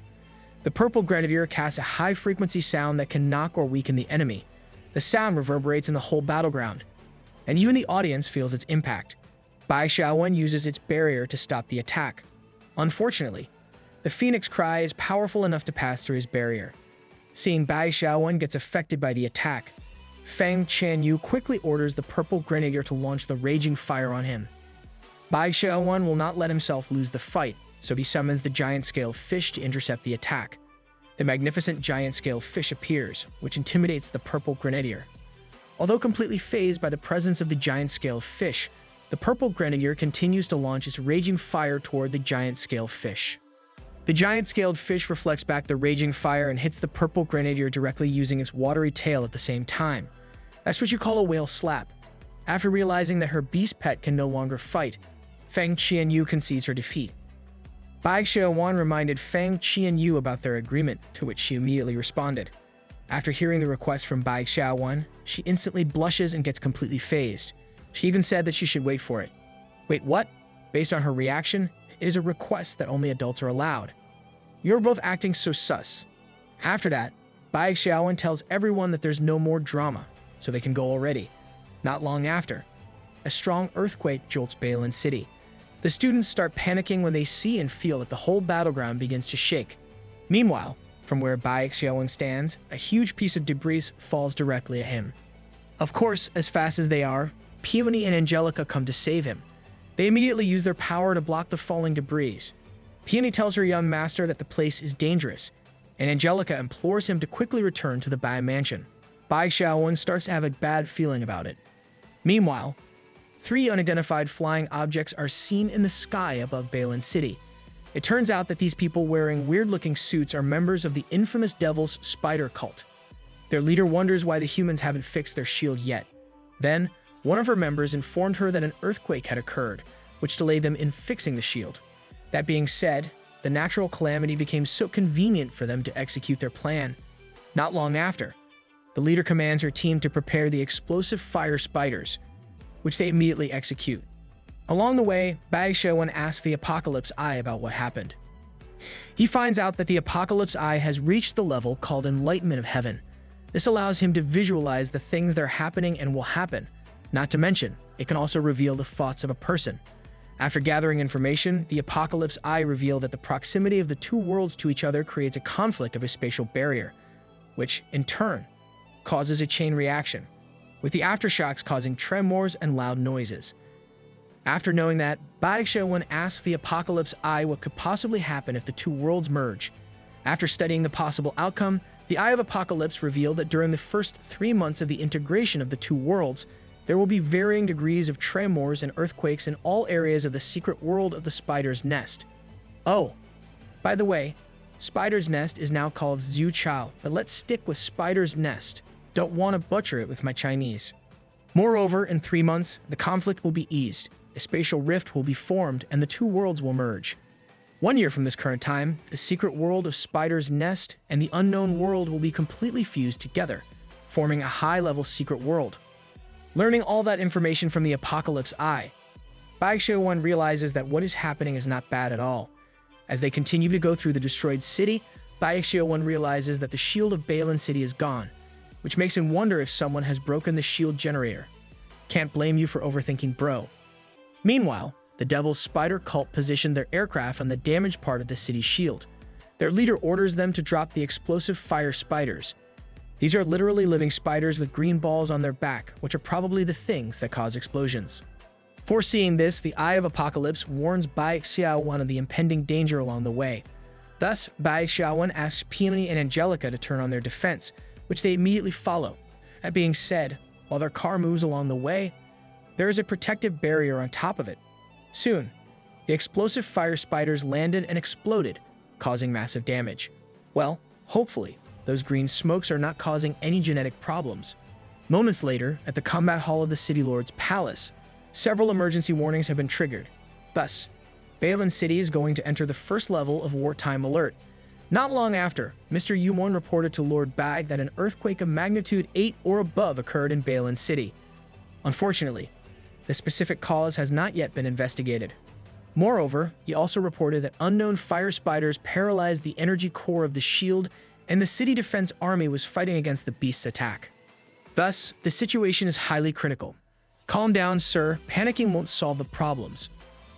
S1: The purple grenadier casts a high-frequency sound that can knock or weaken the enemy. The sound reverberates in the whole battleground, and even the audience feels its impact. Bai Xiaoan uses its barrier to stop the attack. Unfortunately, the Phoenix Cry is powerful enough to pass through his barrier. Seeing Bai Xiaoan gets affected by the attack, Feng Qianyu quickly orders the purple grenadier to launch the raging fire on him. Bai Xiaoan will not let himself lose the fight, so he summons the giant-scaled fish to intercept the attack. The magnificent giant-scaled fish appears, which intimidates the purple grenadier. Although completely fazed by the presence of the giant-scaled fish, the purple grenadier continues to launch its raging fire toward the giant-scaled fish. The giant-scaled fish reflects back the raging fire and hits the purple grenadier directly using its watery tail at the same time. That's what you call a whale slap. After realizing that her beast pet can no longer fight, Feng Qianyu concedes her defeat. Bai Xiaoan reminded Feng Qianyu about their agreement, to which she immediately responded. After hearing the request from Bai Xiaoan, she instantly blushes and gets completely fazed. She even said that she should wait for it. Wait, what? Based on her reaction, it is a request that only adults are allowed. You're both acting so sus. After that, Bai Xiaoan tells everyone that there's no more drama, so they can go already. Not long after, a strong earthquake jolts Bailin City. The students start panicking when they see and feel that the whole battleground begins to shake. Meanwhile, from where Bai Xiaoan stands, a huge piece of debris falls directly at him. Of course, as fast as they are, Peony and Angelica come to save him. They immediately use their power to block the falling debris. Peony tells her young master that the place is dangerous, and Angelica implores him to quickly return to the Bai mansion. Bai Xiaoan starts to have a bad feeling about it. Meanwhile, 3 unidentified flying objects are seen in the sky above Bailin City. It turns out that these people wearing weird-looking suits are members of the infamous Devil's Spider cult. Their leader wonders why the humans haven't fixed their shield yet. Then, one of her members informed her that an earthquake had occurred, which delayed them in fixing the shield. That being said, the natural calamity became so convenient for them to execute their plan. Not long after, the leader commands her team to prepare the explosive fire spiders, which they immediately execute. Along the way, Bai Xiaoan asks the Apocalypse Eye about what happened. He finds out that the Apocalypse Eye has reached the level called Enlightenment of Heaven. This allows him to visualize the things that are happening and will happen. Not to mention, it can also reveal the thoughts of a person. After gathering information, the Apocalypse Eye revealed that the proximity of the two worlds to each other creates a conflict of a spatial barrier, which, in turn, causes a chain reaction, with the aftershocks causing tremors and loud noises. After knowing that, Bai Xiaoan asks the Apocalypse Eye what could possibly happen if the two worlds merge. After studying the possible outcome, the Eye of Apocalypse revealed that during the first 3 months of the integration of the two worlds, there will be varying degrees of tremors and earthquakes in all areas of the secret world of the Spider's Nest. Oh, by the way, Spider's Nest is now called Zhu Chao, but let's stick with Spider's Nest. Don't want to butcher it with my Chinese. Moreover, in 3 months, the conflict will be eased, a spatial rift will be formed, and the two worlds will merge. 1 year from this current time, the secret world of Spider's Nest and the unknown world will be completely fused together, forming a high-level secret world. Learning all that information from the Apocalypse Eye, Bai Xiaoan realizes that what is happening is not bad at all. As they continue to go through the destroyed city, Bai Xiaoan realizes that the shield of Bailin City is gone, which makes him wonder if someone has broken the shield generator. Can't blame you for overthinking, bro. Meanwhile, the Devil's Spider cult positioned their aircraft on the damaged part of the city's shield. Their leader orders them to drop the explosive fire spiders. These are literally living spiders with green balls on their back, which are probably the things that cause explosions. Foreseeing this, the Eye of Apocalypse warns Bai Xiaoan of the impending danger along the way. Thus, Bai Xiaoan asks Peony and Angelica to turn on their defense, which they immediately follow. That being said, while their car moves along the way, there is a protective barrier on top of it. Soon, the explosive fire spiders landed and exploded, causing massive damage. Well, hopefully, those green smokes are not causing any genetic problems. Moments later, at the combat hall of the City Lord's palace, several emergency warnings have been triggered. Thus, Bailin City is going to enter the first level of wartime alert. Not long after, Mr. Yuan reported to Lord Bai that an earthquake of magnitude 8 or above occurred in Bailin City. Unfortunately, the specific cause has not yet been investigated. Moreover, he also reported that unknown fire spiders paralyzed the energy core of the shield, and the city defense army was fighting against the beast's attack. Thus, the situation is highly critical. Calm down, sir. Panicking won't solve the problems.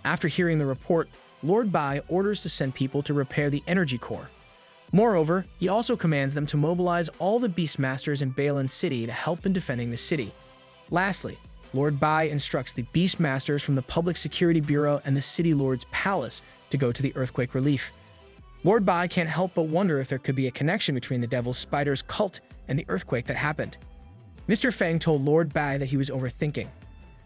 S1: After hearing the report, Lord Bai orders to send people to repair the energy core. Moreover, he also commands them to mobilize all the Beastmasters in Bailin City to help in defending the city. Lastly, Lord Bai instructs the Beastmasters from the Public Security Bureau and the City Lord's palace to go to the earthquake relief. Lord Bai can't help but wonder if there could be a connection between the Devil's Spider's cult and the earthquake that happened. Mr. Feng told Lord Bai that he was overthinking.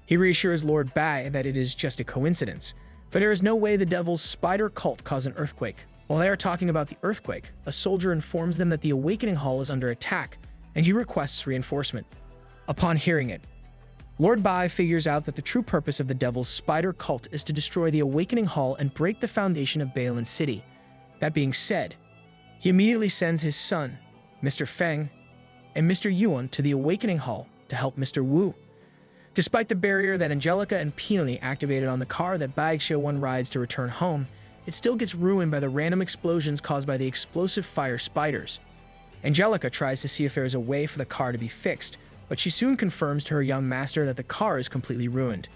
S1: He reassures Lord Bai that it is just a coincidence, for there is no way the Devil's Spider cult caused an earthquake. While they are talking about the earthquake, a soldier informs them that the Awakening Hall is under attack, and he requests reinforcement. Upon hearing it, Lord Bai figures out that the true purpose of the Devil's Spider cult is to destroy the Awakening Hall and break the foundation of Bailin City. That being said, he immediately sends his son, Mr. Feng, and Mr. Yuan to the Awakening Hall to help Mr. Wu. Despite the barrier that Angelica and Peony activated on the car that Bai Xiaoan rides to return home, it still gets ruined by the random explosions caused by the explosive fire spiders. Angelica tries to see if there is a way for the car to be fixed, but she soon confirms to her young master that the car is completely ruined.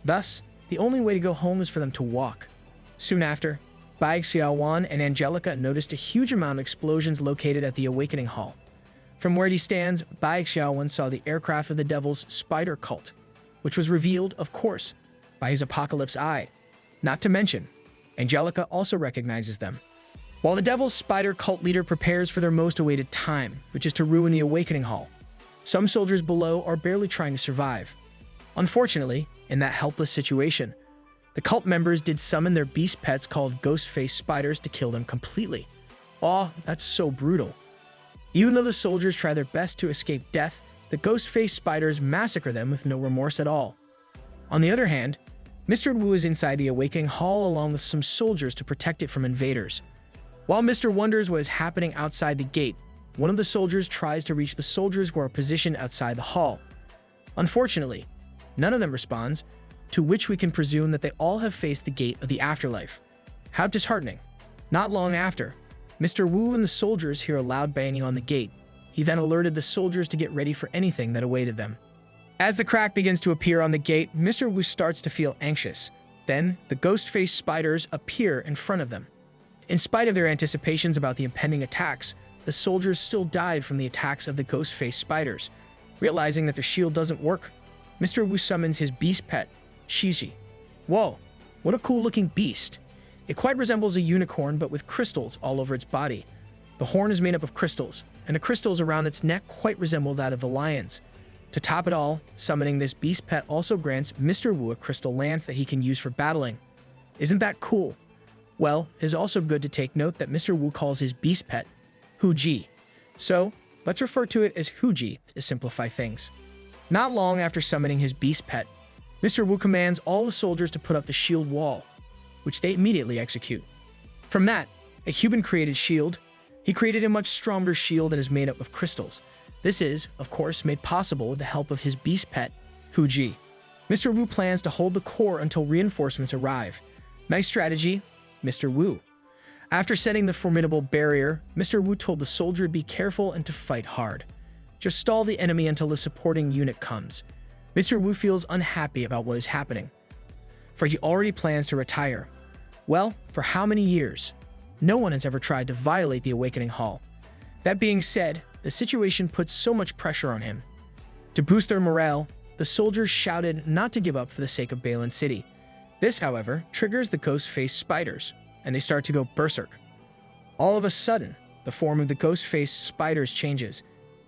S1: Thus, the only way to go home is for them to walk. Soon after, Bai Xiaoan and Angelica noticed a huge amount of explosions located at the Awakening Hall. From where he stands, Bai Xiaoan saw the aircraft of the Devil's Spider cult, which was revealed, of course, by his Apocalypse Eye. Not to mention, Angelica also recognizes them. While the Devil's Spider cult leader prepares for their most awaited time, which is to ruin the Awakening Hall, some soldiers below are barely trying to survive. Unfortunately, in that helpless situation, the cult members did summon their beast pets called ghost-faced spiders to kill them completely. Aw, that's so brutal. Even though the soldiers try their best to escape death, the ghost-faced spiders massacre them with no remorse at all. On the other hand, Mr. Wu is inside the Awakening Hall along with some soldiers to protect it from invaders. While Mr. wonders what is happening outside the gate, one of the soldiers tries to reach the soldiers who are positioned outside the hall. Unfortunately, none of them responds, to which we can presume that they all have faced the gate of the afterlife. How disheartening. Not long after, Mr. Wu and the soldiers hear a loud banging on the gate. He then alerted the soldiers to get ready for anything that awaited them. As the crack begins to appear on the gate, Mr. Wu starts to feel anxious. Then, the ghost-faced spiders appear in front of them. In spite of their anticipations about the impending attacks, the soldiers still died from the attacks of the ghost-faced spiders. Realizing that their shield doesn't work, Mr. Wu summons his beast pet, Shishi. Whoa, what a cool-looking beast. It quite resembles a unicorn, but with crystals all over its body. The horn is made up of crystals, and the crystals around its neck quite resemble that of the lion's. To top it all, summoning this beast pet also grants Mr. Wu a crystal lance that he can use for battling. Isn't that cool? Well, it is also good to take note that Mr. Wu calls his beast pet Huji. So, let's refer to it as Huji to simplify things. Not long after summoning his beast pet, Mr. Wu commands all the soldiers to put up the shield wall, which they immediately execute. From that, a human-created shield, he created a much stronger shield that is made up of crystals. This is, of course, made possible with the help of his beast pet, Huji. Mr. Wu plans to hold the core until reinforcements arrive. Nice strategy, Mr. Wu. After setting the formidable barrier, Mr. Wu told the soldier to be careful and to fight hard. Just stall the enemy until the supporting unit comes. Mr. Wu feels unhappy about what is happening, for he already plans to retire. Well, for how many years? No one has ever tried to violate the Awakening Hall. That being said, the situation puts so much pressure on him. To boost their morale, the soldiers shouted not to give up for the sake of Balan City. This, however, triggers the ghost-faced spiders, and they start to go berserk. All of a sudden, the form of the ghost-faced spiders changes.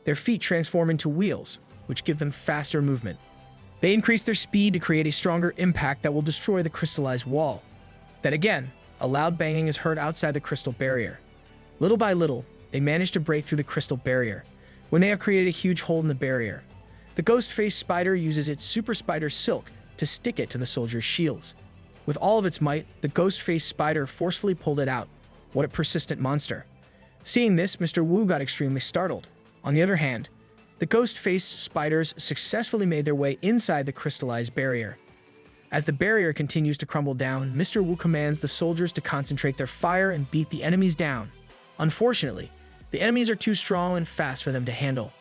S1: Their feet transform into wheels, which give them faster movement. They increase their speed to create a stronger impact that will destroy the crystallized wall. Then again, a loud banging is heard outside the crystal barrier. Little by little, they manage to break through the crystal barrier. When they have created a huge hole in the barrier, the ghost-faced spider uses its super spider silk to stick it to the soldiers' shields. With all of its might, the ghost-faced spider forcefully pulled it out. What a persistent monster. Seeing this, Mr. Wu got extremely startled. On the other hand, the ghost-faced spiders successfully made their way inside the crystallized barrier. As the barrier continues to crumble down, Mr. Wu commands the soldiers to concentrate their fire and beat the enemies down. Unfortunately, the enemies are too strong and fast for them to handle.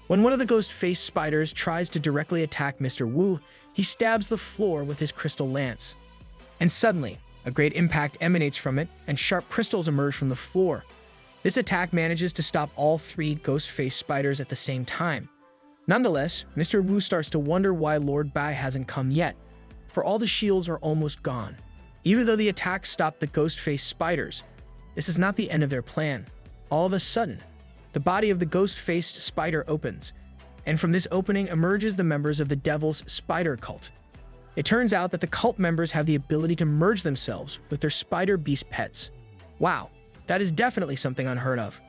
S1: When one of the ghost-faced spiders tries to directly attack Mr. Wu, he stabs the floor with his crystal lance. And suddenly, a great impact emanates from it, and sharp crystals emerge from the floor. This attack manages to stop all three ghost-faced spiders at the same time. Nonetheless, Mr. Wu starts to wonder why Lord Bai hasn't come yet, for all the shields are almost gone. Even though the attack stopped the ghost-faced spiders, this is not the end of their plan. All of a sudden, the body of the ghost-faced spider opens, and from this opening emerges the members of the Devil's Spider Cult. It turns out that the cult members have the ability to merge themselves with their spider beast pets. Wow, that is definitely something unheard of.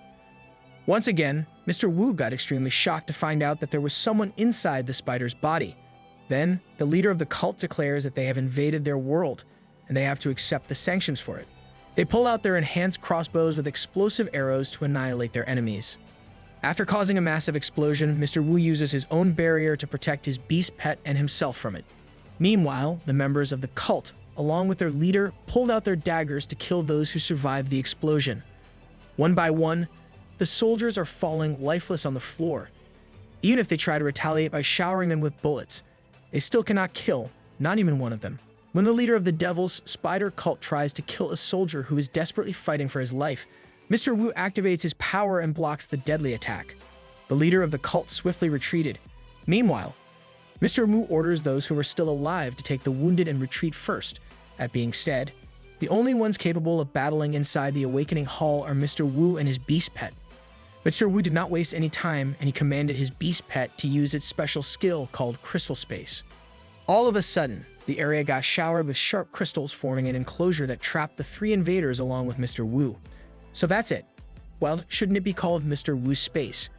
S1: Once again, Mr. Wu got extremely shocked to find out that there was someone inside the spider's body. Then, the leader of the cult declares that they have invaded their world, and they have to accept the sanctions for it. They pull out their enhanced crossbows with explosive arrows to annihilate their enemies. After causing a massive explosion, Mr. Wu uses his own barrier to protect his beast pet and himself from it. Meanwhile, the members of the cult, along with their leader, pulled out their daggers to kill those who survived the explosion. One by one, the soldiers are falling lifeless on the floor. Even if they try to retaliate by showering them with bullets, they still cannot kill, not even one of them. When the leader of the Devil's Spider Cult tries to kill a soldier who is desperately fighting for his life, Mr. Wu activates his power and blocks the deadly attack. The leader of the cult swiftly retreated. Meanwhile, Mr. Wu orders those who are still alive to take the wounded and retreat first. That being said, the only ones capable of battling inside the Awakening Hall are Mr. Wu and his beast pet. Mr. Wu did not waste any time, and he commanded his beast pet to use its special skill called Crystal Space. All of a sudden, the area got showered with sharp crystals, forming an enclosure that trapped the three invaders along with Mr. Wu. So that's it. Well, shouldn't it be called Mr. Wu's Space?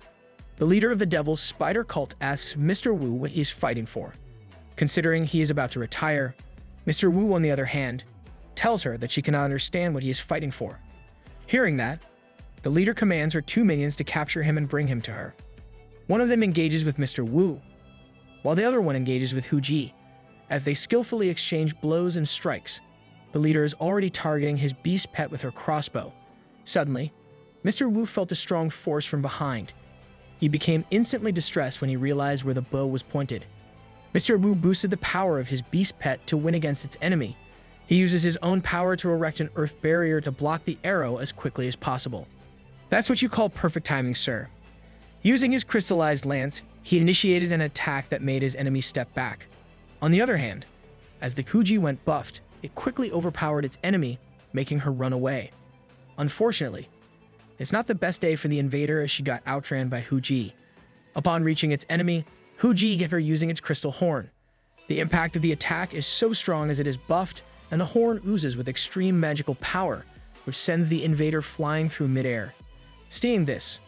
S1: The leader of the Devil's Spider Cult asks Mr. Wu what he is fighting for. Considering he is about to retire, Mr. Wu, on the other hand, tells her that she cannot understand what he is fighting for. Hearing that, the leader commands her two minions to capture him and bring him to her. One of them engages with Mr. Wu, while the other one engages with Hu Ji. As they skillfully exchange blows and strikes, the leader is already targeting his beast pet with her crossbow. Suddenly, Mr. Wu felt a strong force from behind. He became instantly distressed when he realized where the bow was pointed. Mr. Wu boosted the power of his beast pet to win against its enemy. He uses his own power to erect an earth barrier to block the arrow as quickly as possible. That's what you call perfect timing, sir. Using his crystallized lance, he initiated an attack that made his enemy step back. On the other hand, as the Kuji went buffed, it quickly overpowered its enemy, making her run away. Unfortunately, it's not the best day for the invader as she got outran by Hu Ji. Upon reaching its enemy, Hu Ji hit her using its crystal horn. The impact of the attack is so strong as it is buffed, and the horn oozes with extreme magical power, which sends the invader flying through midair. Seeing this,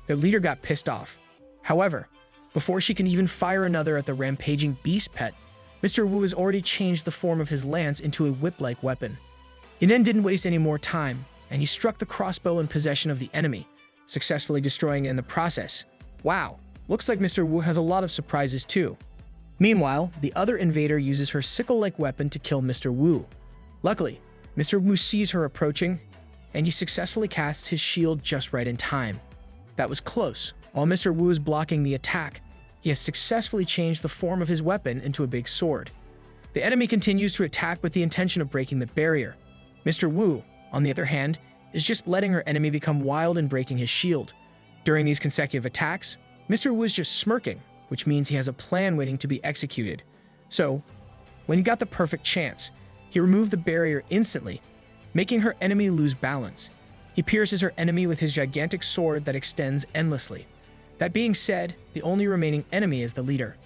S1: their leader got pissed off. However, before she can even fire another at the rampaging beast pet, Mr. Wu has already changed the form of his lance into a whip-like weapon. He then didn't waste any more time, and he struck the crossbow in possession of the enemy, successfully destroying it in the process. Wow, looks like Mr. Wu has a lot of surprises too. Meanwhile, the other invader uses her sickle-like weapon to kill Mr. Wu. Luckily, Mr. Wu sees her approaching, and he successfully casts his shield just right in time. That was close. While Mr. Wu is blocking the attack, he has successfully changed the form of his weapon into a big sword. The enemy continues to attack with the intention of breaking the barrier. Mr. Wu, on the other hand, is just letting her enemy become wild and breaking his shield. During these consecutive attacks, Mr. Wu is just smirking, which means he has a plan waiting to be executed. So, when he got the perfect chance, he removed the barrier instantly, making her enemy lose balance. He pierces her enemy with his gigantic sword that extends endlessly. That being said, the only remaining enemy is the leader.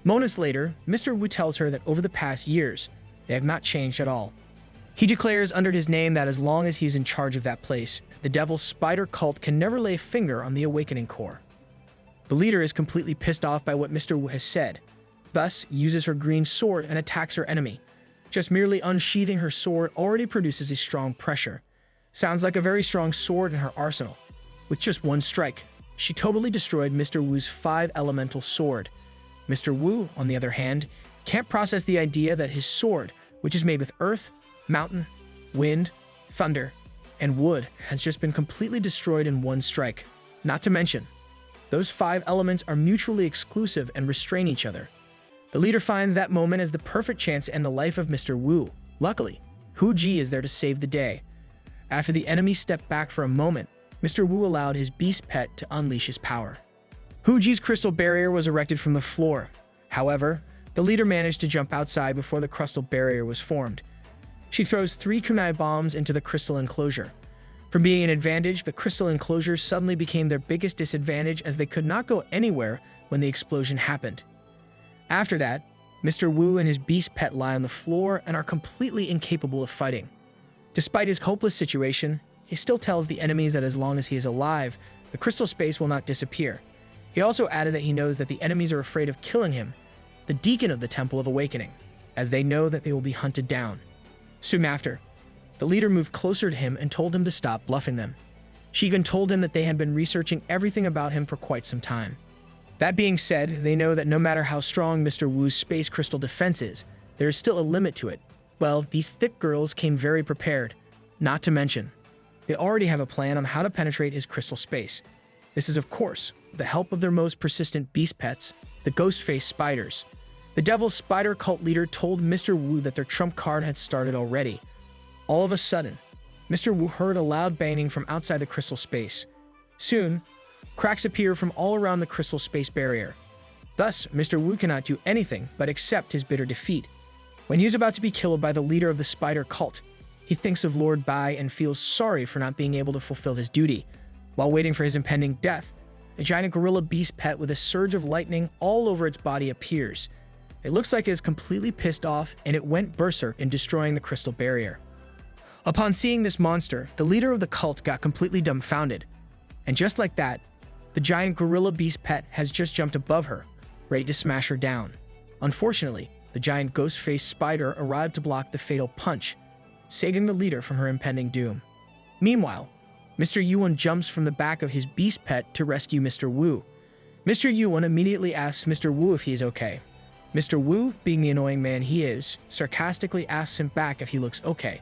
S1: Moments later, Mr. Wu tells her that over the past years, they have not changed at all. He declares under his name that as long as he is in charge of that place, the Devil's Spider cult can never lay a finger on the Awakening Core. The leader is completely pissed off by what Mr. Wu has said, thus uses her green sword and attacks her enemy. Just merely unsheathing her sword already produces a strong pressure. Sounds like a very strong sword in her arsenal. With just one strike, she totally destroyed Mr. Wu's 5-elemental sword. Mr. Wu, on the other hand, can't process the idea that his sword, which is made with earth, mountain, wind, thunder, and wood, has just been completely destroyed in one strike. Not to mention, those 5 elements are mutually exclusive and restrain each other. The leader finds that moment as the perfect chance to end the life of Mr. Wu. Luckily, Hu Ji is there to save the day. After the enemy stepped back for a moment, Mr. Wu allowed his beast pet to unleash his power. Hu Ji's crystal barrier was erected from the floor. However, the leader managed to jump outside before the crystal barrier was formed. She throws 3 kunai bombs into the crystal enclosure. From being an advantage, the crystal enclosure suddenly became their biggest disadvantage as they could not go anywhere when the explosion happened. After that, Mr. Wu and his beast pet lie on the floor and are completely incapable of fighting. Despite his hopeless situation, he still tells the enemies that as long as he is alive, the crystal space will not disappear. He also added that he knows that the enemies are afraid of killing him, the deacon of the Temple of Awakening, as they know that they will be hunted down. Soon after, the leader moved closer to him and told him to stop bluffing them. She even told him that they had been researching everything about him for quite some time. That being said, they know that no matter how strong Mr. Wu's space crystal defense is, there is still a limit to it. Well, these thick girls came very prepared. Not to mention, they already have a plan on how to penetrate his crystal space. This is, of course, with the help of their most persistent beast pets, the ghost-faced spiders. The Devil's Spider cult leader told Mr. Wu that their trump card had started already. All of a sudden, Mr. Wu heard a loud banging from outside the crystal space. Soon, cracks appear from all around the crystal space barrier. Thus, Mr. Wu cannot do anything but accept his bitter defeat. When he is about to be killed by the leader of the spider cult, he thinks of Lord Bai and feels sorry for not being able to fulfill his duty. While waiting for his impending death, a giant gorilla beast pet with a surge of lightning all over its body appears. It looks like it is completely pissed off and it went berserk in destroying the crystal barrier. Upon seeing this monster, the leader of the cult got completely dumbfounded. And just like that, the giant gorilla beast pet has just jumped above her, ready to smash her down. Unfortunately, the giant ghost-faced spider arrived to block the fatal punch, saving the leader from her impending doom. Meanwhile, Mr. Yuan jumps from the back of his beast pet to rescue Mr. Wu. Mr. Yuan immediately asks Mr. Wu if he is okay. Mr. Wu, being the annoying man he is, sarcastically asks him back if he looks okay.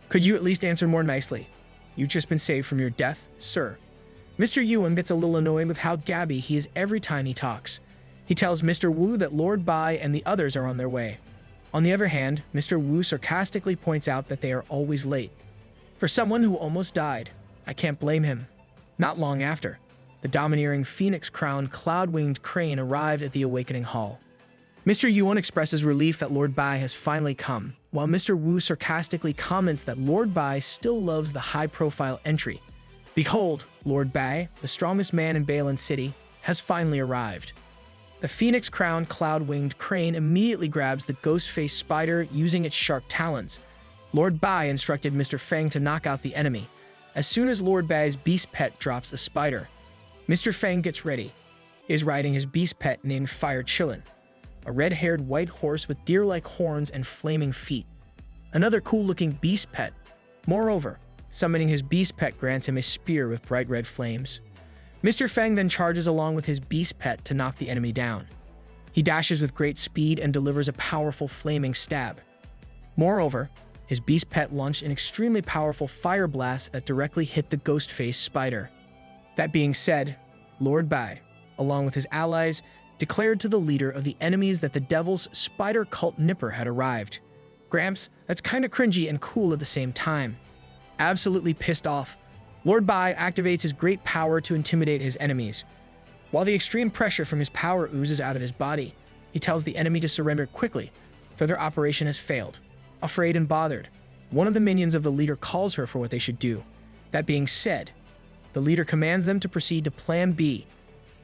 S1: Could you at least answer more nicely? You've just been saved from your death, sir. Mr. Yuan gets a little annoyed with how gabby he is every time he talks. He tells Mr. Wu that Lord Bai and the others are on their way. On the other hand, Mr. Wu sarcastically points out that they are always late. For someone who almost died, I can't blame him. Not long after, the domineering phoenix-crowned cloud-winged crane arrived at the Awakening Hall. Mr. Yuan expresses relief that Lord Bai has finally come, while Mr. Wu sarcastically comments that Lord Bai still loves the high-profile entry. Behold, Lord Bai, the strongest man in Bailin City, has finally arrived. The phoenix-crowned cloud-winged crane immediately grabs the ghost-faced spider using its sharp talons. Lord Bai instructed Mr. Feng to knock out the enemy. As soon as Lord Bai's beast pet drops the spider, Mr. Feng gets ready. He is riding his beast pet named Fire Chillin, a red-haired white horse with deer-like horns and flaming feet. Another cool-looking beast pet. Moreover, summoning his beast pet grants him a spear with bright red flames. Mr. Feng then charges along with his beast pet to knock the enemy down. He dashes with great speed and delivers a powerful flaming stab. Moreover, his beast pet launched an extremely powerful fire blast that directly hit the ghost-faced spider. That being said, Lord Bai, along with his allies, declared to the leader of the enemies that the devil's spider cult Nipper had arrived. Gramps, that's kinda cringy and cool at the same time. Absolutely pissed off, Lord Bai activates his great power to intimidate his enemies. While the extreme pressure from his power oozes out of his body, he tells the enemy to surrender quickly, for their operation has failed. Afraid and bothered, one of the minions of the leader calls her for what they should do. That being said, the leader commands them to proceed to Plan B,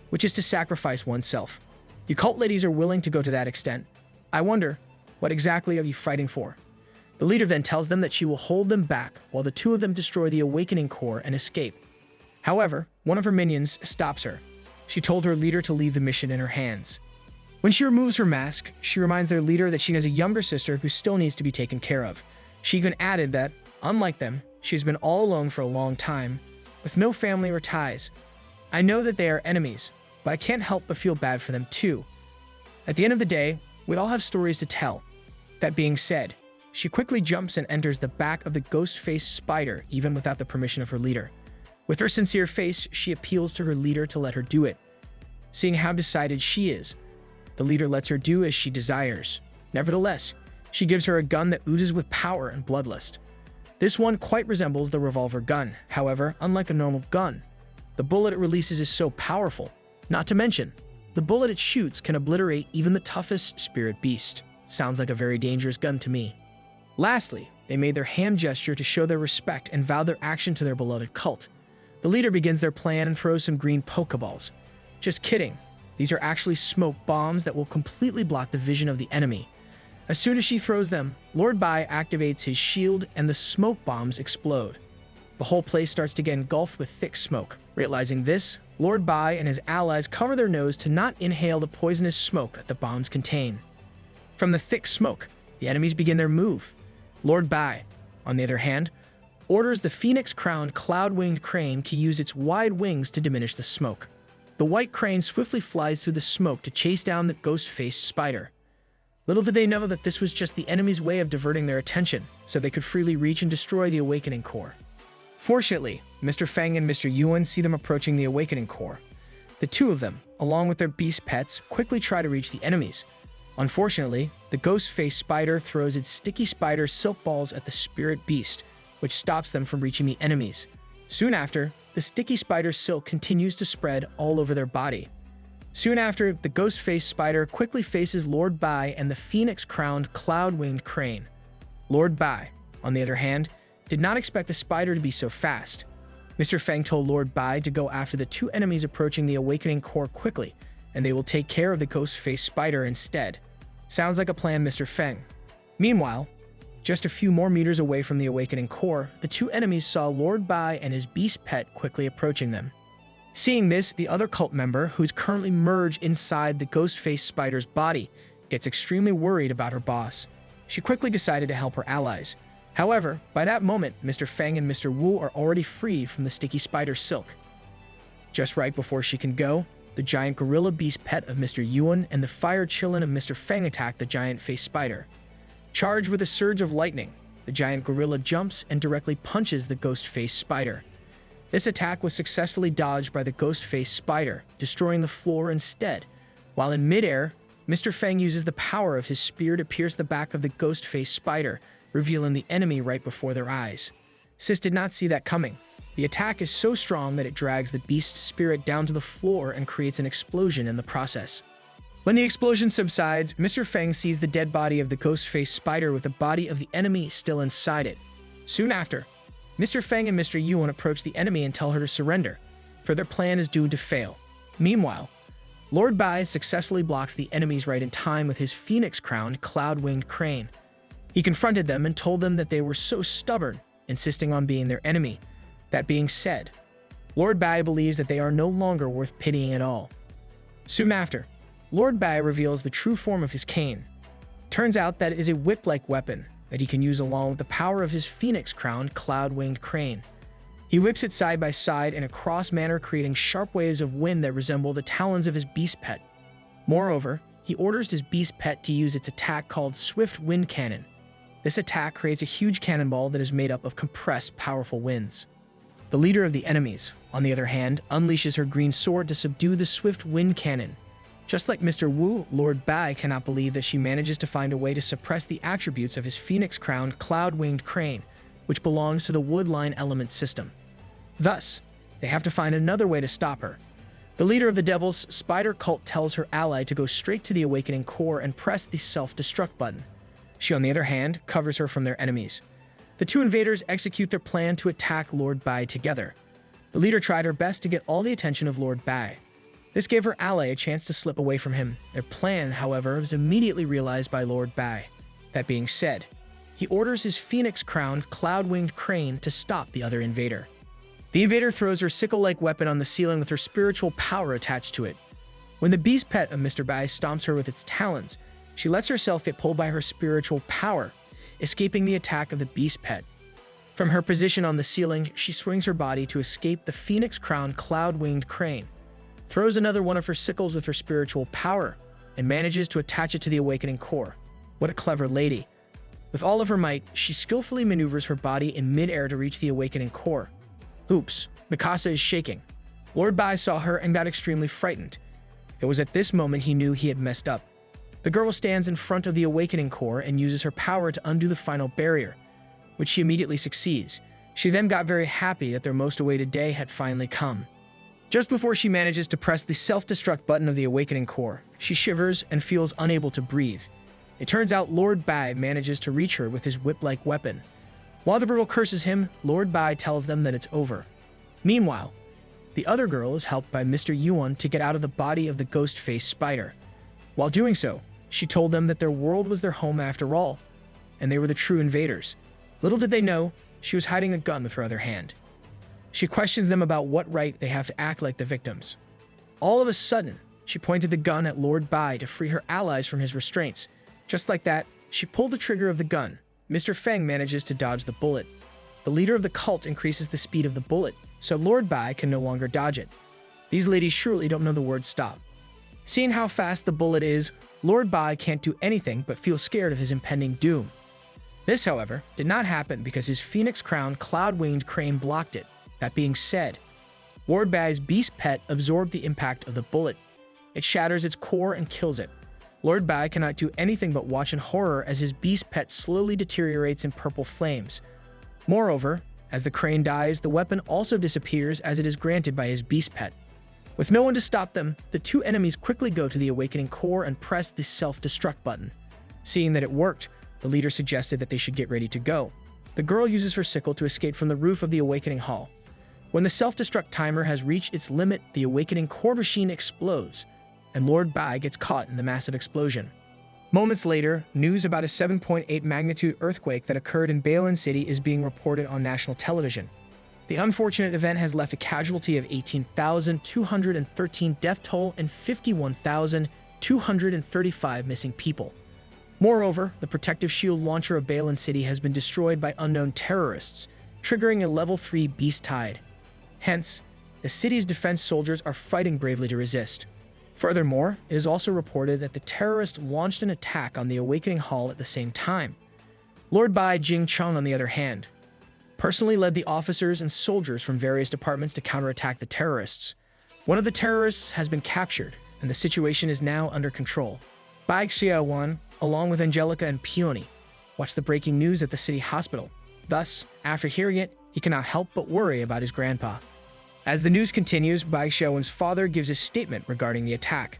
S1: which is to sacrifice oneself. You cult ladies are willing to go to that extent. I wonder, what exactly are you fighting for? The leader then tells them that she will hold them back while the two of them destroy the awakening core and escape. However, one of her minions stops her. She told her leader to leave the mission in her hands. When she removes her mask, she reminds their leader that she has a younger sister who still needs to be taken care of. She even added that, unlike them, she's been all alone for a long time, with no family or ties. I know that they are enemies, but I can't help but feel bad for them too. At the end of the day, we all have stories to tell. That being said, she quickly jumps and enters the back of the ghost-faced spider even without the permission of her leader. With her sincere face, she appeals to her leader to let her do it. Seeing how decided she is, the leader lets her do as she desires. Nevertheless, she gives her a gun that oozes with power and bloodlust. This one quite resembles the revolver gun. However, unlike a normal gun, the bullet it releases is so powerful. Not to mention, the bullet it shoots can obliterate even the toughest spirit beast. Sounds like a very dangerous gun to me. Lastly, they made their hand gesture to show their respect and vow their action to their beloved cult. The leader begins their plan and throws some green Pokeballs. Just kidding. These are actually smoke bombs that will completely block the vision of the enemy. As soon as she throws them, Lord Bai activates his shield and the smoke bombs explode. The whole place starts to get engulfed with thick smoke. Realizing this, Lord Bai and his allies cover their nose to not inhale the poisonous smoke that the bombs contain. From the thick smoke, the enemies begin their move. Lord Bai, on the other hand, orders the phoenix-crowned cloud-winged crane to use its wide wings to diminish the smoke. The white crane swiftly flies through the smoke to chase down the ghost-faced spider. Little did they know that this was just the enemy's way of diverting their attention, so they could freely reach and destroy the awakening core. Fortunately, Mr. Feng and Mr. Yuan see them approaching the awakening core. The two of them, along with their beast pets, quickly try to reach the enemies. Unfortunately, the ghost-faced spider throws its sticky spider silk balls at the spirit beast, which stops them from reaching the enemies. Soon after, the sticky spider's silk continues to spread all over their body. Soon after, the ghost-faced spider quickly faces Lord Bai and the phoenix-crowned cloud-winged crane. Lord Bai, on the other hand, did not expect the spider to be so fast. Mr. Feng told Lord Bai to go after the two enemies approaching the awakening core quickly, and they will take care of the ghost-faced spider instead. Sounds like a plan, Mr. Feng. Meanwhile, just a few more meters away from the awakening core, the two enemies saw Lord Bai and his beast pet quickly approaching them. Seeing this, the other cult member, who's currently merged inside the ghost-faced spider's body, gets extremely worried about her boss. She quickly decided to help her allies. However, by that moment, Mr. Feng and Mr. Wu are already freed from the sticky spider silk. Just right before she can go, the giant gorilla beast pet of Mr. Yuan and the fire chillin of Mr. Feng attack the giant-faced spider. Charged with a surge of lightning, the giant gorilla jumps and directly punches the ghost-faced spider. This attack was successfully dodged by the ghost-faced spider, destroying the floor instead. While in midair, Mr. Feng uses the power of his spear to pierce the back of the ghost-faced spider, revealing the enemy right before their eyes. Sis did not see that coming. The attack is so strong that it drags the beast's spirit down to the floor and creates an explosion in the process. When the explosion subsides, Mr. Feng sees the dead body of the ghost-faced spider with the body of the enemy still inside it. Soon after, Mr. Feng and Mr. Yuan approach the enemy and tell her to surrender, for their plan is doomed to fail. Meanwhile, Lord Bai successfully blocks the enemies right in time with his phoenix-crowned cloud-winged crane. He confronted them and told them that they were so stubborn, insisting on being their enemy. That being said, Lord Bai believes that they are no longer worth pitying at all. Soon after, Lord Bai reveals the true form of his cane. Turns out that it is a whip-like weapon that he can use along with the power of his phoenix-crowned cloud-winged crane. He whips it side by side in a cross manner, creating sharp waves of wind that resemble the talons of his beast pet. Moreover, he orders his beast pet to use its attack called Swift Wind Cannon. This attack creates a huge cannonball that is made up of compressed, powerful winds. The leader of the enemies, on the other hand, unleashes her green sword to subdue the Swift Wind Cannon. Just like Mr. Wu, Lord Bai cannot believe that she manages to find a way to suppress the attributes of his phoenix-crowned, cloud-winged crane, which belongs to the wood-line element system. Thus, they have to find another way to stop her. The leader of the Devil's Spider Cult tells her ally to go straight to the Awakening Core and press the self-destruct button. She, on the other hand, covers her from their enemies. The two invaders execute their plan to attack Lord Bai together. The leader tried her best to get all the attention of Lord Bai. This gave her ally a chance to slip away from him. Their plan, however, was immediately realized by Lord Bai. That being said, he orders his phoenix-crowned, cloud-winged crane to stop the other invader. The invader throws her sickle-like weapon on the ceiling with her spiritual power attached to it. When the beast pet of Mr. Bai stomps her with its talons, she lets herself get pulled by her spiritual power, escaping the attack of the beast pet. From her position on the ceiling, she swings her body to escape the phoenix-crowned, cloud-winged crane, throws another one of her sickles with her spiritual power, and manages to attach it to the Awakening Core. What a clever lady. With all of her might, she skillfully maneuvers her body in mid-air to reach the Awakening Core. Oops, Mikasa is shaking. Lord Bai saw her and got extremely frightened. It was at this moment he knew he had messed up. The girl stands in front of the Awakening Core and uses her power to undo the final barrier, which she immediately succeeds. She then got very happy that their most awaited day had finally come. Just before she manages to press the self-destruct button of the Awakening Core, she shivers and feels unable to breathe. It turns out Lord Bai manages to reach her with his whip-like weapon. While the girl curses him, Lord Bai tells them that it's over. Meanwhile, the other girl is helped by Mr. Yuan to get out of the body of the ghost-faced spider. While doing so, she told them that their world was their home after all, and they were the true invaders. Little did they know, she was hiding a gun with her other hand. She questions them about what right they have to act like the victims. All of a sudden, she pointed the gun at Lord Bai to free her allies from his restraints. Just like that, she pulled the trigger of the gun. Mr. Feng manages to dodge the bullet. The leader of the cult increases the speed of the bullet, so Lord Bai can no longer dodge it. These ladies surely don't know the word stop. Seeing how fast the bullet is, Lord Bai can't do anything but feel scared of his impending doom. This, however, did not happen because his phoenix-crowned, cloud-winged crane blocked it. That being said, Lord Bai's beast pet absorbed the impact of the bullet. It shatters its core and kills it. Lord Bai cannot do anything but watch in horror as his beast pet slowly deteriorates in purple flames. Moreover, as the crane dies, the weapon also disappears as it is granted by his beast pet. With no one to stop them, the two enemies quickly go to the Awakening Core and press the self-destruct button. Seeing that it worked, the leader suggested that they should get ready to go. The girl uses her sickle to escape from the roof of the Awakening Hall. When the self-destruct timer has reached its limit, the Awakening Core machine explodes, and Lord Bai gets caught in the massive explosion. Moments later, news about a 7.8 magnitude earthquake that occurred in Bailan City is being reported on national television. The unfortunate event has left a casualty of 18,213 death toll and 51,235 missing people. Moreover, the protective shield launcher of Bailan City has been destroyed by unknown terrorists, triggering a level 3 beast tide. Hence, the city's defense soldiers are fighting bravely to resist. Furthermore, it is also reported that the terrorists launched an attack on the Awakening Hall at the same time. Lord Bai Jingcheng, on the other hand, personally led the officers and soldiers from various departments to counterattack the terrorists. One of the terrorists has been captured, and the situation is now under control. Bai Xiaoan, along with Angelica and Peony, watched the breaking news at the city hospital. Thus, after hearing it, he cannot help but worry about his grandpa. As the news continues, Bai Xiaoan's father gives a statement regarding the attack.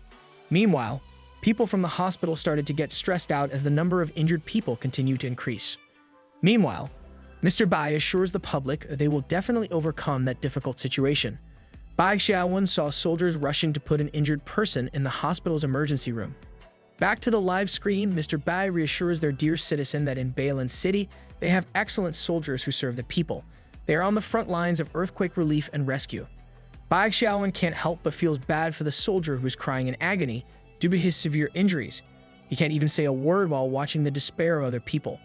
S1: Meanwhile, people from the hospital started to get stressed out as the number of injured people continued to increase. Meanwhile, Mr. Bai assures the public that they will definitely overcome that difficult situation. Bai Xiaoan saw soldiers rushing to put an injured person in the hospital's emergency room. Back to the live screen, Mr. Bai reassures their dear citizen that in Bailan City, they have excellent soldiers who serve the people. They are on the front lines of earthquake relief and rescue. Bai Xiaoan can't help but feels bad for the soldier who is crying in agony due to his severe injuries. He can't even say a word while watching the despair of other people.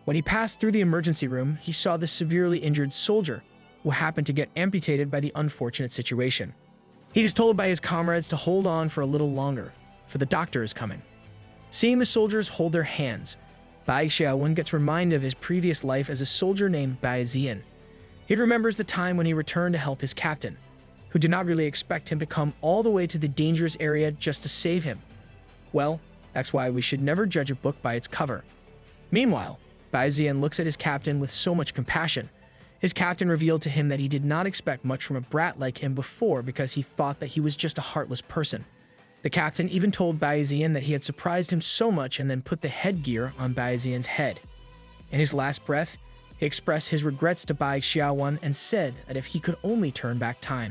S1: When he passed through the emergency room, he saw the severely injured soldier who happened to get amputated by the unfortunate situation. He is told by his comrades to hold on for a little longer. for the doctor is coming. Seeing the soldiers hold their hands, Bai Xiaoan gets reminded of his previous life as a soldier named Bai Xiaoan. He remembers the time when he returned to help his captain, who did not really expect him to come all the way to the dangerous area just to save him. Well, that's why we should never judge a book by its cover. Meanwhile, Bai Xiaoan looks at his captain with so much compassion. His captain revealed to him that he did not expect much from a brat like him before because he thought that he was just a heartless person. The captain even told Bai Xiaoan that he had surprised him so much and then put the headgear on Bai Xiaoan's head. In his last breath, he expressed his regrets to Bai Xiaoan and said that if he could only turn back time,